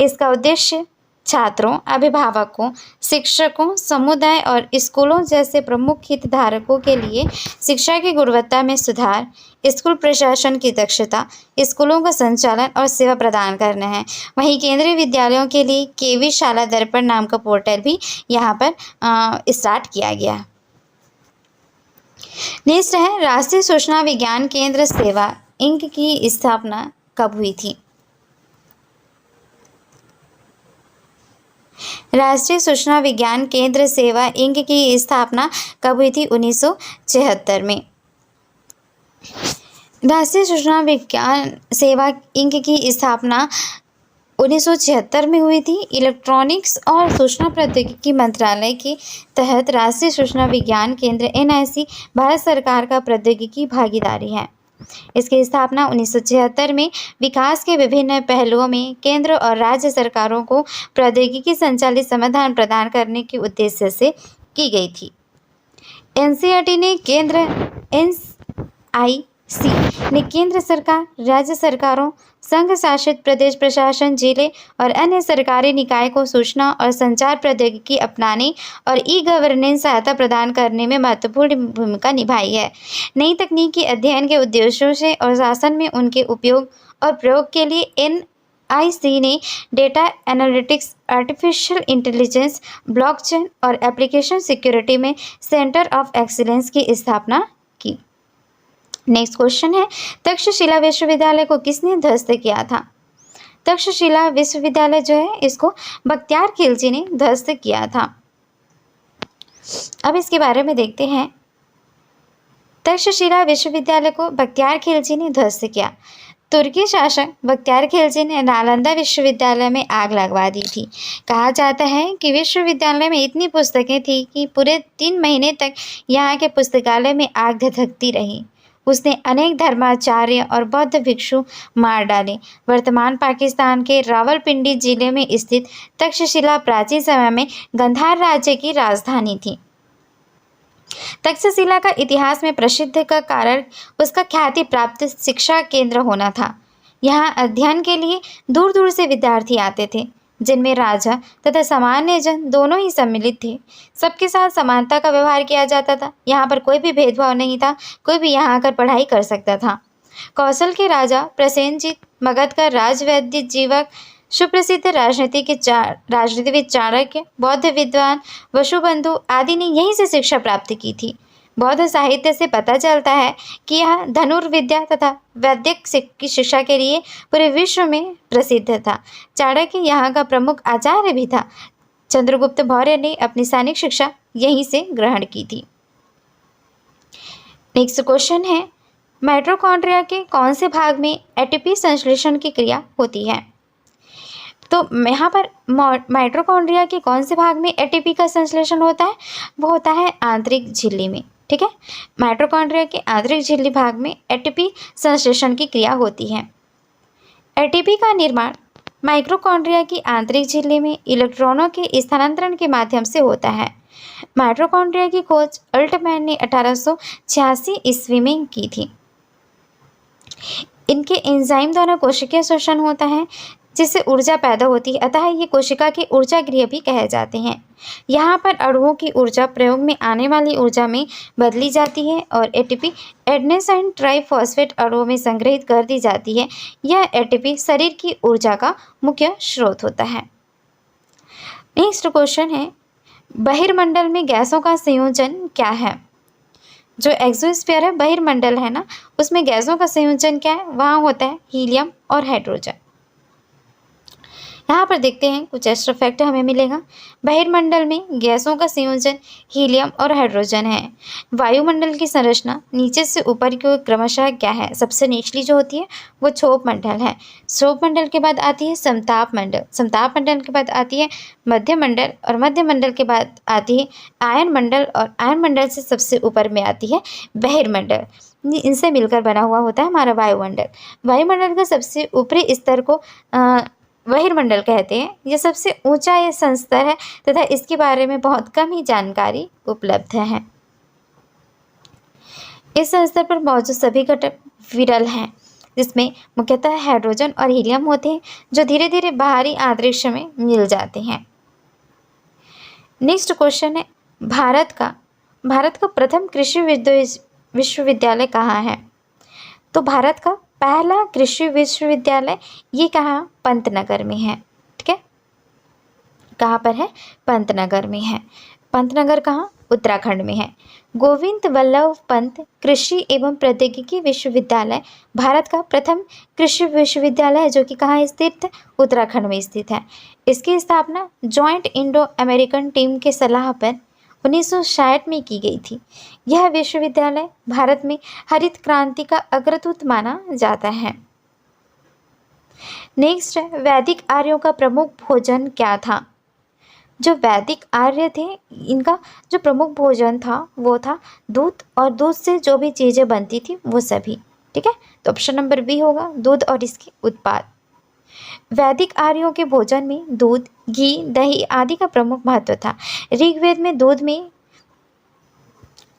इसका उद्देश्य छात्रों, अभिभावकों, शिक्षकों, समुदाय और स्कूलों जैसे प्रमुख हितधारकों के लिए शिक्षा की गुणवत्ता में सुधार, स्कूल प्रशासन की दक्षता, स्कूलों का संचालन और सेवा प्रदान करना है। वहीं केंद्रीय विद्यालयों के लिए केवी शाला दर्पण नाम का पोर्टल भी यहाँ पर स्टार्ट किया गया। नेक्स्ट है राष्ट्रीय सूचना विज्ञान केंद्र सेवा इंक की स्थापना कब हुई थी? राष्ट्रीय सूचना विज्ञान केंद्र सेवा इंक की स्थापना कब हुई थी? 1976 में। राष्ट्रीय सूचना विज्ञान सेवा इंक की स्थापना 1976 में हुई थी। इलेक्ट्रॉनिक्स और सूचना प्रौद्योगिकी मंत्रालय के तहत राष्ट्रीय सूचना विज्ञान केंद्र NIC भारत सरकार का प्रौद्योगिकी भागीदारी है। इसकी स्थापना 1976 में विकास के विभिन्न पहलुओं में केंद्र और राज्य सरकारों को प्रौद्योगिकी संचालित समाधान प्रदान करने के उद्देश्य से की गई थी। NCERT ने NIC ने केंद्र सरकार, राज्य सरकारों, संघ शासित प्रदेश प्रशासन, जिले और अन्य सरकारी निकाय को सूचना और संचार प्रौद्योगिकी अपनाने और ई गवर्नेंस सहायता प्रदान करने में महत्वपूर्ण भूमिका निभाई है। नई तकनीक के अध्ययन के उद्देश्यों से और शासन में उनके उपयोग और प्रयोग के लिए NIC ने data analytics, artificial intelligence, blockchain और एप्लीकेशन सिक्योरिटी में सेंटर ऑफ एक्सीलेंस की स्थापना की। नेक्स्ट क्वेश्चन है तक्षशिला विश्वविद्यालय को किसने ध्वस्त किया था? तक्षशिला विश्वविद्यालय जो है इसको बख्तियार खिलजी ने ध्वस्त किया था। अब इसके बारे में देखते हैं। तक्षशिला विश्वविद्यालय को बख्तियार खिलजी ने ध्वस्त किया। तुर्की शासक बख्तियार खिलजी ने नालंदा विश्वविद्यालय में आग लगवा दी थी। कहा जाता है कि विश्वविद्यालय में इतनी पुस्तकें थी कि पूरे 3 महीने तक यहाँ के पुस्तकालय में आग धधकती रही। उसने अनेक धर्माचार्य और बौद्ध भिक्षु मार डाले। वर्तमान पाकिस्तान के रावलपिंडी जिले में स्थित तक्षशिला प्राचीन समय में गंधार राज्य की राजधानी थी। तक्षशिला का इतिहास में प्रसिद्ध का कारण उसका ख्याति प्राप्त शिक्षा केंद्र होना था। यहाँ अध्ययन के लिए दूर दूर से विद्यार्थी आते थे। जिनमें राजा तथा सामान्य जन दोनों ही सम्मिलित थे। सबके साथ समानता का व्यवहार किया जाता था। यहाँ पर कोई भी भेदभाव नहीं था, कोई भी यहाँ आकर पढ़ाई कर सकता था। कौशल के राजा प्रसेनजीत, मगध का राजवैद्य जीवक, सुप्रसिद्ध राजनीतिविद चाणक्य, बौद्ध विद्वान वसुबंधु आदि ने यहीं से शिक्षा प्राप्त की थी। बौद्ध साहित्य से पता चलता है कि यह धनुर्विद्या तथा वैदिक की शिक्षा के लिए पूरे विश्व में प्रसिद्ध था। चाणक्य यहाँ का प्रमुख आचार्य भी था। चंद्रगुप्त मौर्य ने अपनी सैनिक शिक्षा यहीं से ग्रहण की थी। नेक्स्ट क्वेश्चन है, माइटोकॉन्ड्रिया के कौन से भाग में एटीपी संश्लेषण की क्रिया होती है? तो यहाँ पर माइटोकॉन्ड्रिया के कौन से भाग में एटीपी का संश्लेषण होता है? वो होता है आंतरिक झिल्ली में। ठीक है, माइटोकॉन्ड्रिया के आंतरिक झिल्ली भाग में एटीपी संश्लेषण की क्रिया होती है। एटीपी का निर्माण माइटोकॉन्ड्रिया की आंतरिक झिल्ली में इलेक्ट्रॉनों के स्थानांतरण के माध्यम से होता है। माइटोकॉन्ड्रिया की खोज अल्टमैन ने 1886 ईस्वी में की थी। इनके एंजाइम द्वारा कोशिकीय शोषण होता है, जिससे ऊर्जा पैदा होती है, अतः ये कोशिका के ऊर्जा गृह भी कहे जाते हैं। यहाँ पर अणुओं की ऊर्जा प्रयोग में आने वाली ऊर्जा में बदली जाती है और एटीपी एडेनोसाइन ट्राइफॉस्फेट अणुओं में संग्रहित कर दी जाती है। यह एटीपी शरीर की ऊर्जा का मुख्य स्रोत होता है। नेक्स्ट क्वेश्चन है, बहिर्मंडल में गैसों का संयोजन क्या है? जो एक्सोस्फीयर है, बहिर्मंडल है ना, उसमें गैसों का संयोजन क्या है? वहाँ होता है हीलियम और हाइड्रोजन। यहाँ पर देखते हैं कुछ एक्स्ट्रा फैक्ट हमें मिलेगा। बहिर्मंडल में गैसों का संयोजन हीलियम और हाइड्रोजन है। वायुमंडल की संरचना नीचे से ऊपर की ओर क्रमशः क्या है? सबसे निचली जो होती है वो क्षोभ मंडल है। क्षोभ मंडल के बाद आती है समताप मंडल, समताप मंडल के बाद आती है मध्य मंडल और मध्य मंडल के बाद आती है आयन मंडल और आयन मंडल से सबसे ऊपर में आती है बहिर्मंडल। इनसे मिलकर बना हुआ होता है हमारा वायुमंडल। वायुमंडल का सबसे ऊपरी स्तर को बहिर्मंडल कहते हैं। यह सबसे ऊंचा यह संस्तर है तथा इसके बारे में बहुत कम ही जानकारी उपलब्ध है। इस संस्तर पर मौजूद सभी घटक विरल हैं, जिसमें मुख्यतः हाइड्रोजन और हीलियम होते हैं, जो धीरे धीरे बाहरी अंतरिक्ष में मिल जाते हैं। नेक्स्ट क्वेश्चन है, भारत का प्रथम कृषि विश्वविद्यालय कहाँ है? तो भारत का पहला कृषि विश्वविद्यालय ये कहाँ? पंतनगर में है। ठीक है, कहाँ पर है? पंतनगर में है। पंतनगर कहाँ? उत्तराखंड में है। गोविंद वल्लभ पंत कृषि एवं प्रौद्योगिकी विश्वविद्यालय भारत का प्रथम कृषि विश्वविद्यालय है, जो कि कहाँ स्थित है? उत्तराखंड में स्थित है। इसकी स्थापना जॉइंट इंडो अमेरिकन टीम के सलाह पर 1960 में की गई थी। यह विश्वविद्यालय भारत में हरित क्रांति का अग्रदूत माना जाता है। नेक्स्ट है, वैदिक आर्यों का प्रमुख भोजन क्या था? जो वैदिक आर्य थे, इनका जो प्रमुख भोजन था वो था दूध, और दूध से जो भी चीज़ें बनती थी वो सभी। ठीक है, तो ऑप्शन नंबर बी होगा, दूध और इसके उत्पाद। वैदिक आर्यों के भोजन में दूध, घी, दही आदि का प्रमुख महत्व था। ऋग्वेद में दूध में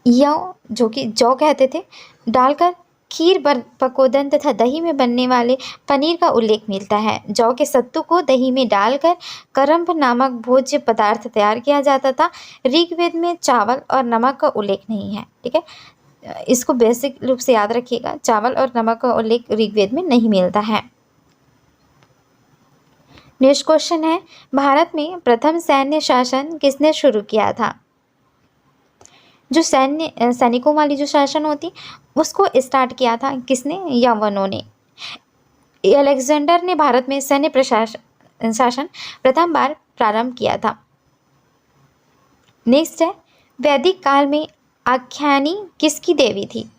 यौ, जो कि जौ कहते थे, डालकर खीर पकोदन तथा दही में बनने वाले पनीर का उल्लेख मिलता है। जौ के सत्तू को दही में डालकर करम्भ नामक भोज्य पदार्थ तैयार किया जाता था। ऋग्वेद में चावल और नमक का उल्लेख नहीं है। ठीक है, इसको बेसिक रूप से याद रखिएगा, चावल और नमक का उल्लेख ऋग्वेद में नहीं मिलता है। नेक्स्ट क्वेश्चन है, भारत में प्रथम सैन्य शासन किसने शुरू किया था? जो सैनिकों वाली जो शासन होती उसको स्टार्ट किया था किसने? यवनों ने। अलेक्जेंडर ने भारत में सैन्य शासन प्रथम बार प्रारंभ किया था। नेक्स्ट है, वैदिक काल में आख्यानी किसकी देवी थी?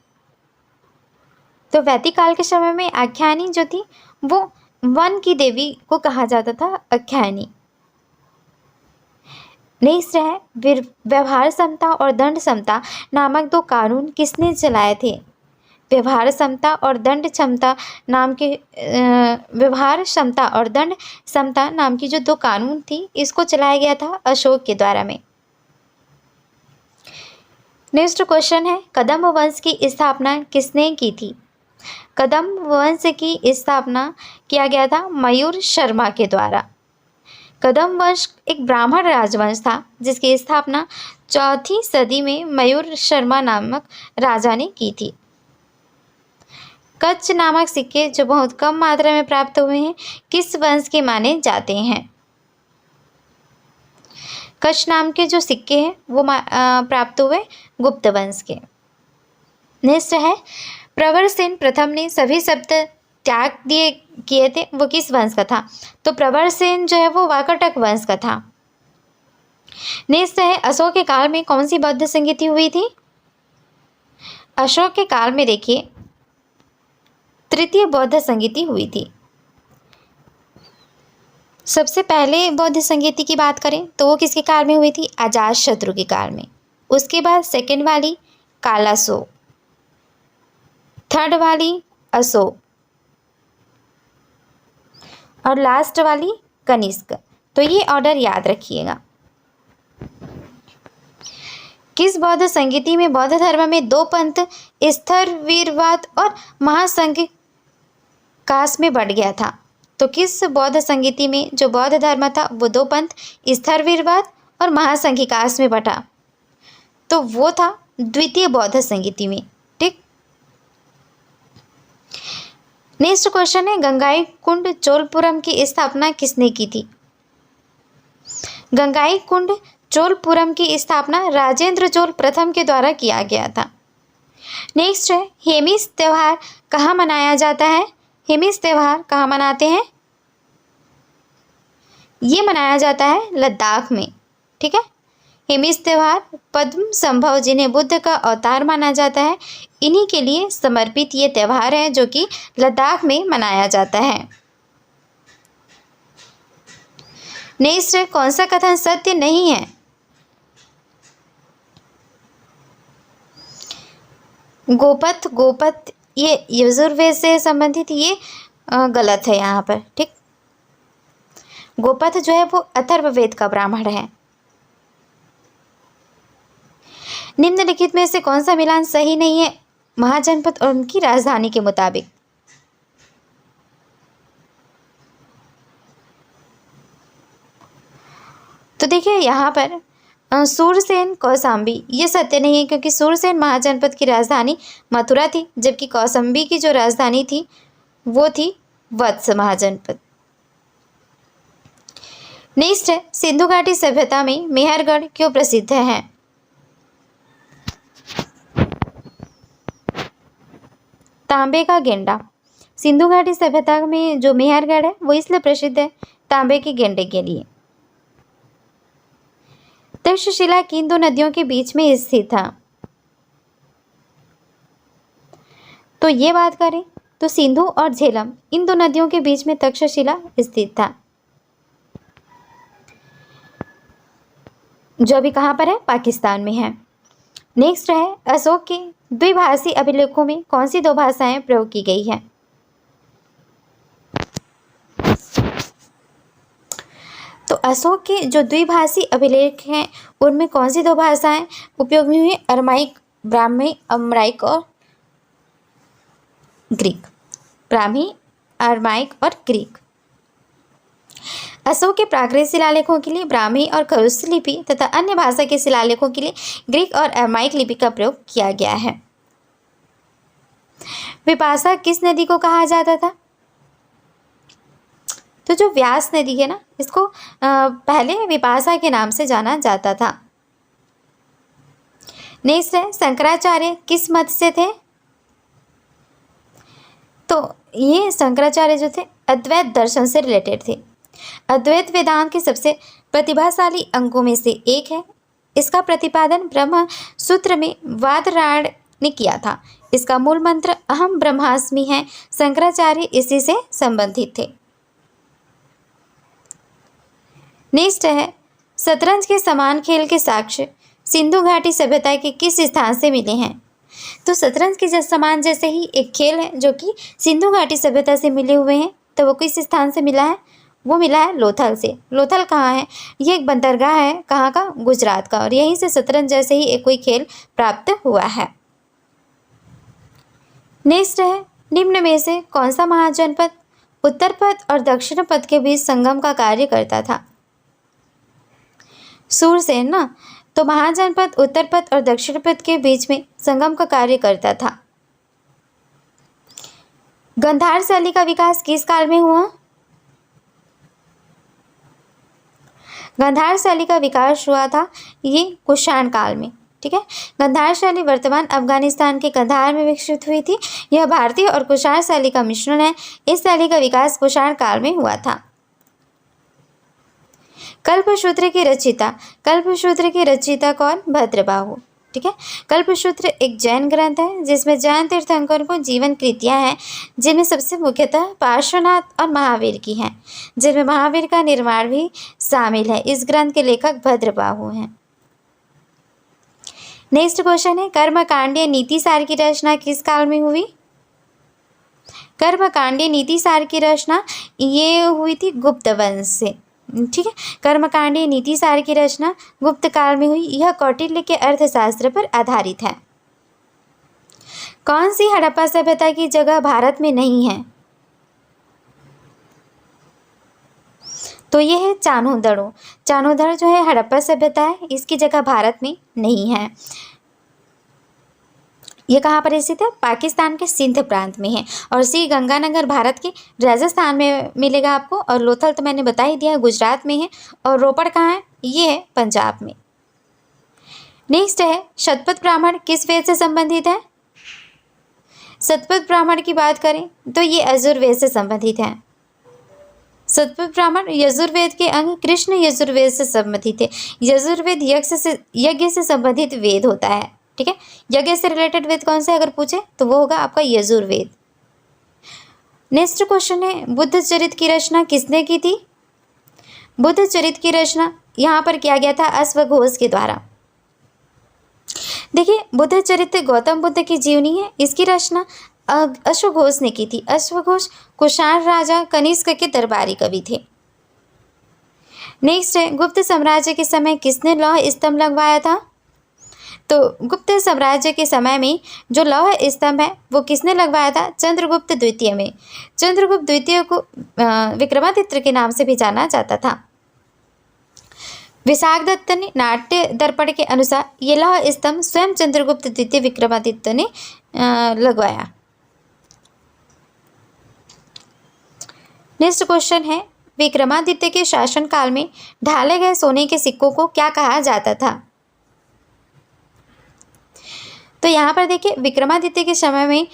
तो वैदिक काल के समय में आख्यानी जो थी वो वन की देवी को कहा जाता था, आख्यानी। नेक्स्ट है, व्यवहार समता और दंड समता नामक दो कानून किसने चलाए थे? व्यवहार समता और दंड क्षमता नाम के व्यवहार क्षमता और दंड समता नाम की जो दो कानून थी, इसको चलाया गया था अशोक के द्वारा में। नेक्स्ट क्वेश्चन है, कदम्ब वंश की स्थापना किसने की थी? कदम्ब वंश की स्थापना किया गया था मयूर शर्मा के द्वारा। कदम वंश एक ब्राह्मण राजवंश था जिसकी स्थापना 4वीं सदी में मयूर शर्मा नामक राजा ने की थी। कच्छ नामक सिक्के जो बहुत कम मात्रा में प्राप्त हुए हैं, किस वंश के माने जाते हैं? कच्छ नाम के जो सिक्के हैं वो प्राप्त हुए गुप्त वंश के। नेक्स्ट है, प्रवरसेन प्रथम ने सभी शब्द त्याग किए थे, वो किस वंश का था? तो प्रवरसेन जो है वो वाकाटक वंश का था। नेक्स्ट है, अशोक के काल में कौन सी बौद्ध संगीति हुई थी? अशोक के काल में देखिए तृतीय बौद्ध संगीति हुई थी। सबसे पहले बौद्ध संगीति की बात करें तो वो किसके काल में हुई थी? अजातशत्रु के काल में। उसके बाद सेकंड वाली कालासो, थर्ड वाली असो और लास्ट वाली कनिष्क। तो ये ऑर्डर याद रखिएगा। किस बौद्ध संगीति में बौद्ध धर्म में दो पंथ स्थविरवाद और महासंघ कास में बढ़ गया था? तो किस बौद्ध संगीति में जो बौद्ध धर्म था वो दो पंथ स्थविरवाद और महासंघिकास में बटा? तो वो था द्वितीय बौद्ध संगीति में। ठीक। नेक्स्ट क्वेश्चन है, गंगाई कुंड चोलपुरम की स्थापना किसने की थी? गंगाई कुंड चोलपुरम की स्थापना राजेंद्र चोल प्रथम के द्वारा किया गया था। नेक्स्ट है, हेमिस त्योहार कहाँ मनाया जाता है? हेमिस त्योहार कहाँ मनाते हैं? ये मनाया जाता है लद्दाख में। ठीक है। हेमिस त्योहार पद्म संभव जिन्हें बुद्ध का अवतार माना जाता है, इन्हीं के लिए समर्पित ये त्यौहार है जो कि लद्दाख में मनाया जाता है। नेक्स्ट है, कौन सा कथन सत्य नहीं है? गोपथ ये यजुर्वेद से संबंधित, ये गलत है यहाँ पर। ठीक। गोपथ जो है वो अथर्ववेद का ब्राह्मण है। निम्नलिखित में से कौन सा मिलान सही नहीं है महाजनपद और उनकी राजधानी के मुताबिक? तो देखिए यहाँ पर सूरसेन कौशाम्बी, ये सत्य नहीं है क्योंकि सूरसेन महाजनपद की राजधानी मथुरा थी, जबकि कौशाम्बी की जो राजधानी थी वो थी वत्स महाजनपद। नेक्स्ट है, सिंधु घाटी सभ्यता में मेहरगढ़ क्यों प्रसिद्ध है? तांबे का गेंडा। सिंधु घाटी सभ्यता में जो मेहरगढ़ है वो इसलिए प्रसिद्ध है तांबे के गेंडे के लिए। तक्षशिला किन दो नदियों के बीच में स्थित था? तो ये बात करें तो सिंधु और झेलम, इन दो नदियों के बीच में तक्षशिला स्थित था, जो अभी कहाँ पर है? पाकिस्तान में है। नेक्स्ट है, अशोक के द्विभाषी अभिलेखों में कौन सी दो भाषाएं प्रयोग की गई है? तो अशोक के जो द्विभाषी अभिलेख हैं उनमें कौन सी दो भाषाएं उपयोग में हुई? अरमाइक, ब्राह्मी, अमराइक और ग्रीक। ब्राह्मी, अरमाइक और ग्रीक। अशोक के प्राकृत शिलालेखों के लिए ब्राह्मी और खरुष्ट लिपि तथा अन्य भाषा के शिलालेखों के लिए ग्रीक और अरमाइक लिपि का प्रयोग किया गया है। विपाशा किस नदी को कहा जाता था? तो जो व्यास नदी है ना, इसको पहले विपाशा के नाम से जाना जाता था। नेक्स्ट है, शंकराचार्य किस मत से थे? तो ये शंकराचार्य जो थे अद्वैत दर्शन से रिलेटेड थे। अद्वैत वेदांत के सबसे प्रतिभाशाली अंगों में से एक है। इसका प्रतिपादन ब्रह्म सूत्र में वादरायण ने किया था। इसका मूल मंत्र अहम ब्रह्मास्मि है। शंकराचार्य इसी से संबंधित थे। नेक्स्ट है, शतरंज के समान खेल के साक्ष्य सिंधु घाटी सभ्यता के किस स्थान से मिले हैं? तो शतरंज के समान जैसे ही एक खेल है जो कि सिंधु घाटी सभ्यता से मिले हुए हैं, तो वो किस स्थान से मिला है? वो मिला है लोथल से। लोथल कहाँ है? ये एक बंदरगाह है, कहाँ का? गुजरात का। और यहीं से शतरंज जैसे ही एक कोई खेल प्राप्त हुआ है। नेक्स्ट है, निम्न में से कौन सा महाजनपद उत्तर पथ और दक्षिण पथ के बीच संगम का कार्य करता था? सूरसेन ना, तो महाजनपद उत्तर पथ और दक्षिण पथ के बीच में संगम का कार्य करता था। गंधार शैली का विकास किस काल में हुआ? गंधार शैली का विकास हुआ था ये कुषाण काल में। ठीक है, गंधार शैली वर्तमान अफगानिस्तान के कंधार में विकसित हुई थी। यह भारतीय और कुषाण शैली का मिश्रण है। इस शैली का विकास कुषाण काल में हुआ था। कल्पसूत्र की रचयिता, कल्पसूत्र की रचयिता कौन? भद्रबाहु। ठीक है, कल्पसूत्र एक जैन ग्रंथ है जिसमें जैन तीर्थंकरों को जीवन कृतियाँ हैं, जिनमें सबसे मुख्यतः पार्श्वनाथ और महावीर की हैं, जिनमें महावीर का निर्माण भी शामिल है। इस ग्रंथ के लेखक भद्रबाहु हैं। नेक्स्ट क्वेश्चन है, कर्मकांडीय नीतिसार की रचना किस काल में हुई? कर्मकांडीय नीतिसार की रचना ये हुई थी गुप्त वंश से। ठीक है, कर्मकांडीय नीतिसार की रचना गुप्त काल में हुई। यह कौटिल्य के अर्थशास्त्र पर आधारित है। कौन सी हड़प्पा सभ्यता की जगह भारत में नहीं है? तो यह है चान्होदड़ो। चान्होदड़ जो है हड़प्पा सभ्यता है, इसकी जगह भारत में नहीं है। ये कहाँ पर स्थित है? पाकिस्तान के सिंध प्रांत में है। और श्री गंगानगर भारत के राजस्थान में मिलेगा आपको। और लोथल तो मैंने बता ही दिया है, गुजरात में है। और रोपड़ कहाँ है? ये है पंजाब में। नेक्स्ट है, शतपथ ब्राह्मण किस वेद से संबंधित है? शतपथ ब्राह्मण की बात करें तो ये यजुर्वेद से संबंधित है। शतपथ ब्राह्मण यजुर्वेद के अंग कृष्ण यजुर्वेद से संबंधित है। यजुर्वेद यज्ञ से संबंधित वेद होता है। ठीक है, यज्ञ से रिलेटेड वेद कौन सा है अगर पूछे तो वो होगा आपका यजुर्वेद। नेक्स्ट क्वेश्चन है, बुद्ध चरित की रचना किसने की थी? बुद्ध चरित की रचना यहाँ पर किया गया था अश्वघोष के द्वारा। देखिए, बुद्ध चरित गौतम बुद्ध की जीवनी है। इसकी रचना अश्वघोष ने की थी। अश्वघोष कुषाण राजा कनिष्क के दरबारी कवि थे। नेक्स्ट है, गुप्त साम्राज्य के समय किसने लौह स्तंभ लगवाया था? तो गुप्त साम्राज्य के समय में जो लौह स्तंभ है वो किसने लगवाया था? चंद्रगुप्त द्वितीय में। चंद्रगुप्त द्वितीय को विक्रमादित्य के नाम से भी जाना जाता था। विशाखदत्त ने नाट्य दर्पण के अनुसार ये लौह स्तंभ स्वयं चंद्रगुप्त द्वितीय विक्रमादित्य ने लगवाया। नेक्स्ट क्वेश्चन है, विक्रमादित्य के शासनकाल में ढाले गए सोने के सिक्कों को क्या कहा जाता था? तो यहाँ पर देखिए, विक्रमादित्य के समय में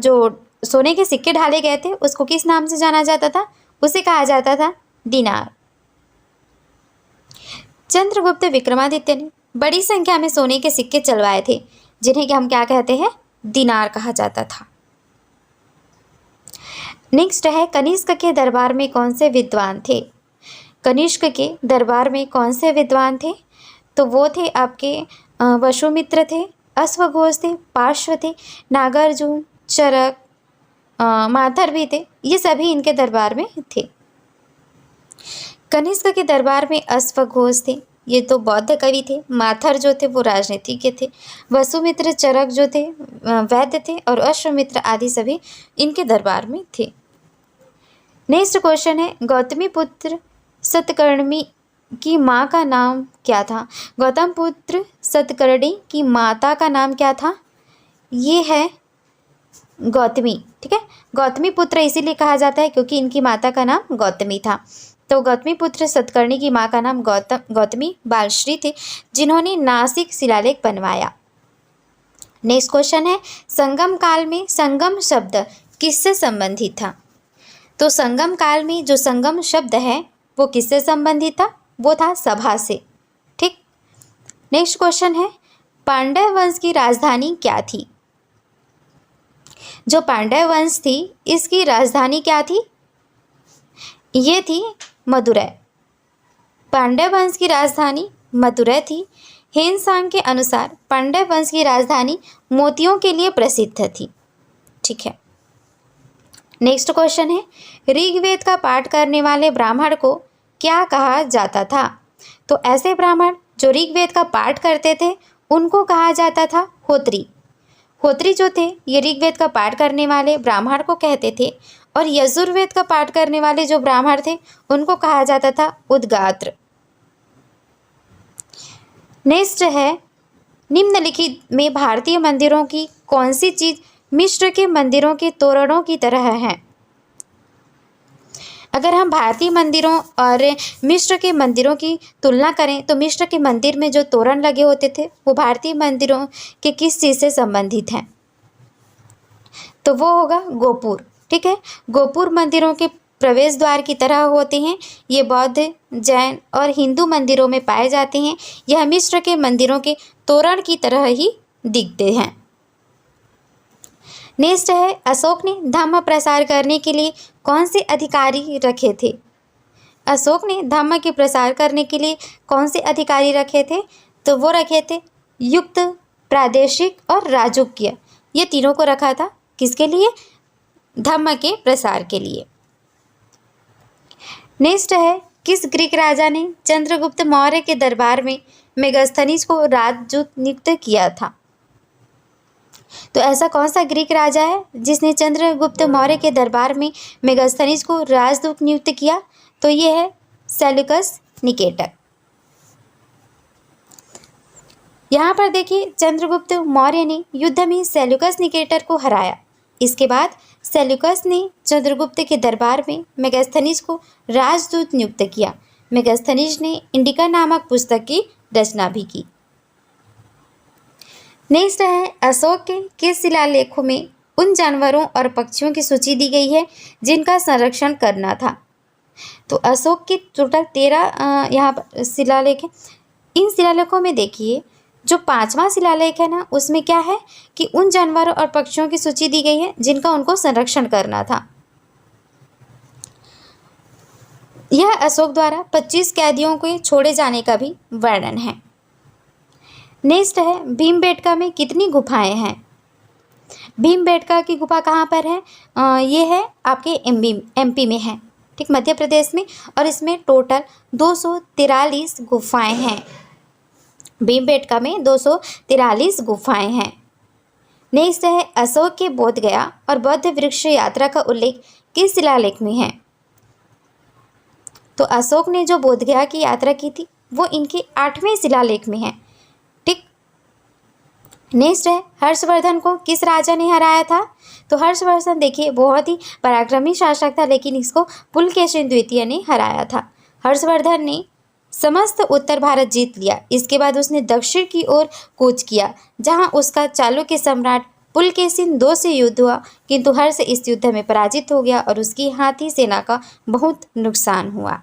जो सोने के सिक्के ढाले गए थे उसको किस नाम से जाना जाता था? उसे कहा जाता था दीनार। चंद्रगुप्त विक्रमादित्य ने बड़ी संख्या में सोने के सिक्के चलवाए थे, जिन्हें कि हम क्या कहते हैं? दीनार कहा जाता था। नेक्स्ट है, कनिष्क के दरबार में कौन से विद्वान थे? कनिष्क के दरबार में कौन से विद्वान थे? तो वो थे आपके वसुमित्र थे, अश्वघोष थे, पार्श्व थे, नागार्जुन, चरक, माथर भी थे। ये सभी इनके दरबार में थे। कनिष्क के दरबार में अश्वघोष थे, ये तो बौद्ध कवि थे। माथर जो थे वो राजनीतिज्ञ थे। वसुमित्र चरक जो थे वैद्य थे। और अश्वमित्र आदि सभी इनके दरबार में थे। नेक्स्ट क्वेश्चन है, गौतमी पुत्र सतकर्णी की माँ का नाम क्या था? गौतम पुत्र सतकर्णी की माता का नाम क्या था? ये है गौतमी। ठीक है, गौतमी पुत्र इसीलिए कहा जाता है क्योंकि इनकी माता का नाम गौतमी था। तो गौतमी पुत्र सतकर्णी की माँ का नाम गौतमी बालश्री थे, जिन्होंने नासिक शिलालेख बनवाया। नेक्स्ट क्वेश्चन है, संगम काल में संगम शब्द किससे संबंधित था? तो संगम काल में जो संगम शब्द है वो किससे संबंधित था? वो था सभा से। ठीक, नेक्स्ट क्वेश्चन है, पांड्य वंश की राजधानी क्या थी? जो पांड्य वंश थी इसकी राजधानी क्या थी? ये थी मदुरै। पांड्य वंश की राजधानी मदुरै थी। हेनसांग के अनुसार पांड्य वंश की राजधानी मोतियों के लिए प्रसिद्ध थी। ठीक है, नेक्स्ट क्वेश्चन है, ऋग्वेद का पाठ करने वाले ब्राह्मण को क्या कहा जाता था? तो ऐसे ब्राह्मण जो ऋग्वेद का पाठ करते थे उनको कहा जाता था होत्री। होत्री जो थे ये ऋग्वेद का पाठ करने वाले ब्राह्मण को कहते थे। और यजुर्वेद का पाठ करने वाले जो ब्राह्मण थे उनको कहा जाता था उद्गात्र। नेक्स्ट है, निम्नलिखित में भारतीय मंदिरों की कौन सी चीज मिस्र के मंदिरों के तोरणों की तरह है? अगर हम भारतीय मंदिरों और मिस्र के मंदिरों की तुलना करें तो मिस्र के मंदिर में जो तोरण लगे होते थे वो भारतीय मंदिरों के किस चीज़ से संबंधित हैं? तो वो होगा गोपुर। ठीक है, गोपुर मंदिरों के प्रवेश द्वार की तरह होते हैं। ये बौद्ध, जैन और हिंदू मंदिरों में पाए जाते हैं। यह मिस्र के मंदिरों के तोरण की तरह ही दिखते हैं। नेक्स्ट है, अशोक ने धम्म प्रसार करने के लिए कौन से अधिकारी रखे थे? अशोक ने धम्म के प्रसार करने के लिए कौन से अधिकारी रखे थे? तो वो रखे थे युक्त, प्रादेशिक और राजकीय। ये तीनों को रखा था किसके लिए? धम्म के प्रसार के लिए। नेक्स्ट है, किस ग्रीक राजा ने चंद्रगुप्त मौर्य के दरबार में मेगास्थनीज को राजदूत नियुक्त किया था? तो ऐसा कौन सा ग्रीक राजा है जिसने चंद्रगुप्त मौर्य के दरबार में मेगास्थनीज को राजदूत नियुक्त किया? तो ये है सेल्यूकस निकेटर। यहाँ पर देखिए, चंद्रगुप्त मौर्य ने युद्ध में सेल्यूकस निकेटर को हराया। इसके बाद सेल्यूकस ने चंद्रगुप्त के दरबार में मेगास्थनीज को राजदूत नियुक्त किया। मेगास्थनीज ने इंडिका नामक पुस्तक की रचना भी की। नेक्स्ट है, अशोक के किस शिलालेखों में उन जानवरों और पक्षियों की सूची दी गई है जिनका संरक्षण करना था? तो अशोक के टोटल 13 यहाँ पर शिलालेख है। इन शिलालेखों में देखिए, जो 5वां शिलालेख है ना, उसमें क्या है कि उन जानवरों और पक्षियों की सूची दी गई है जिनका उनको संरक्षण करना था। यह अशोक द्वारा 25 कैदियों के छोड़े जाने का भी वर्णन है। नेक्स्ट है, भीमबेटका में कितनी गुफाएं हैं? भीमबेटका की गुफा कहाँ पर है? ये है आपके एमपी में है, ठीक, मध्य प्रदेश में। और इसमें टोटल 243 गुफाएं हैं। भीमबेटका में 243 गुफाएं हैं। नेक्स्ट है, अशोक के बोधगया और बौद्ध वृक्ष यात्रा का उल्लेख किस शिलालेख में है? तो अशोक ने जो बोधगया की यात्रा की थी वो इनके 8वें शिलालेख में है। ठीक। नेक्स्ट है, हर्षवर्धन को किस राजा ने हराया था? तो हर्षवर्धन देखिए बहुत ही पराक्रमी शासक था, लेकिन इसको पुलकेशिन द्वितीय ने हराया था। हर्षवर्धन ने समस्त उत्तर भारत जीत लिया। इसके बाद उसने दक्षिण की ओर कूच किया, जहां उसका चालुक्य सम्राट पुलकेशिन II से युद्ध हुआ, किंतु हर्ष इस युद्ध में पराजित हो गया और उसकी हाथी सेना का बहुत नुकसान हुआ।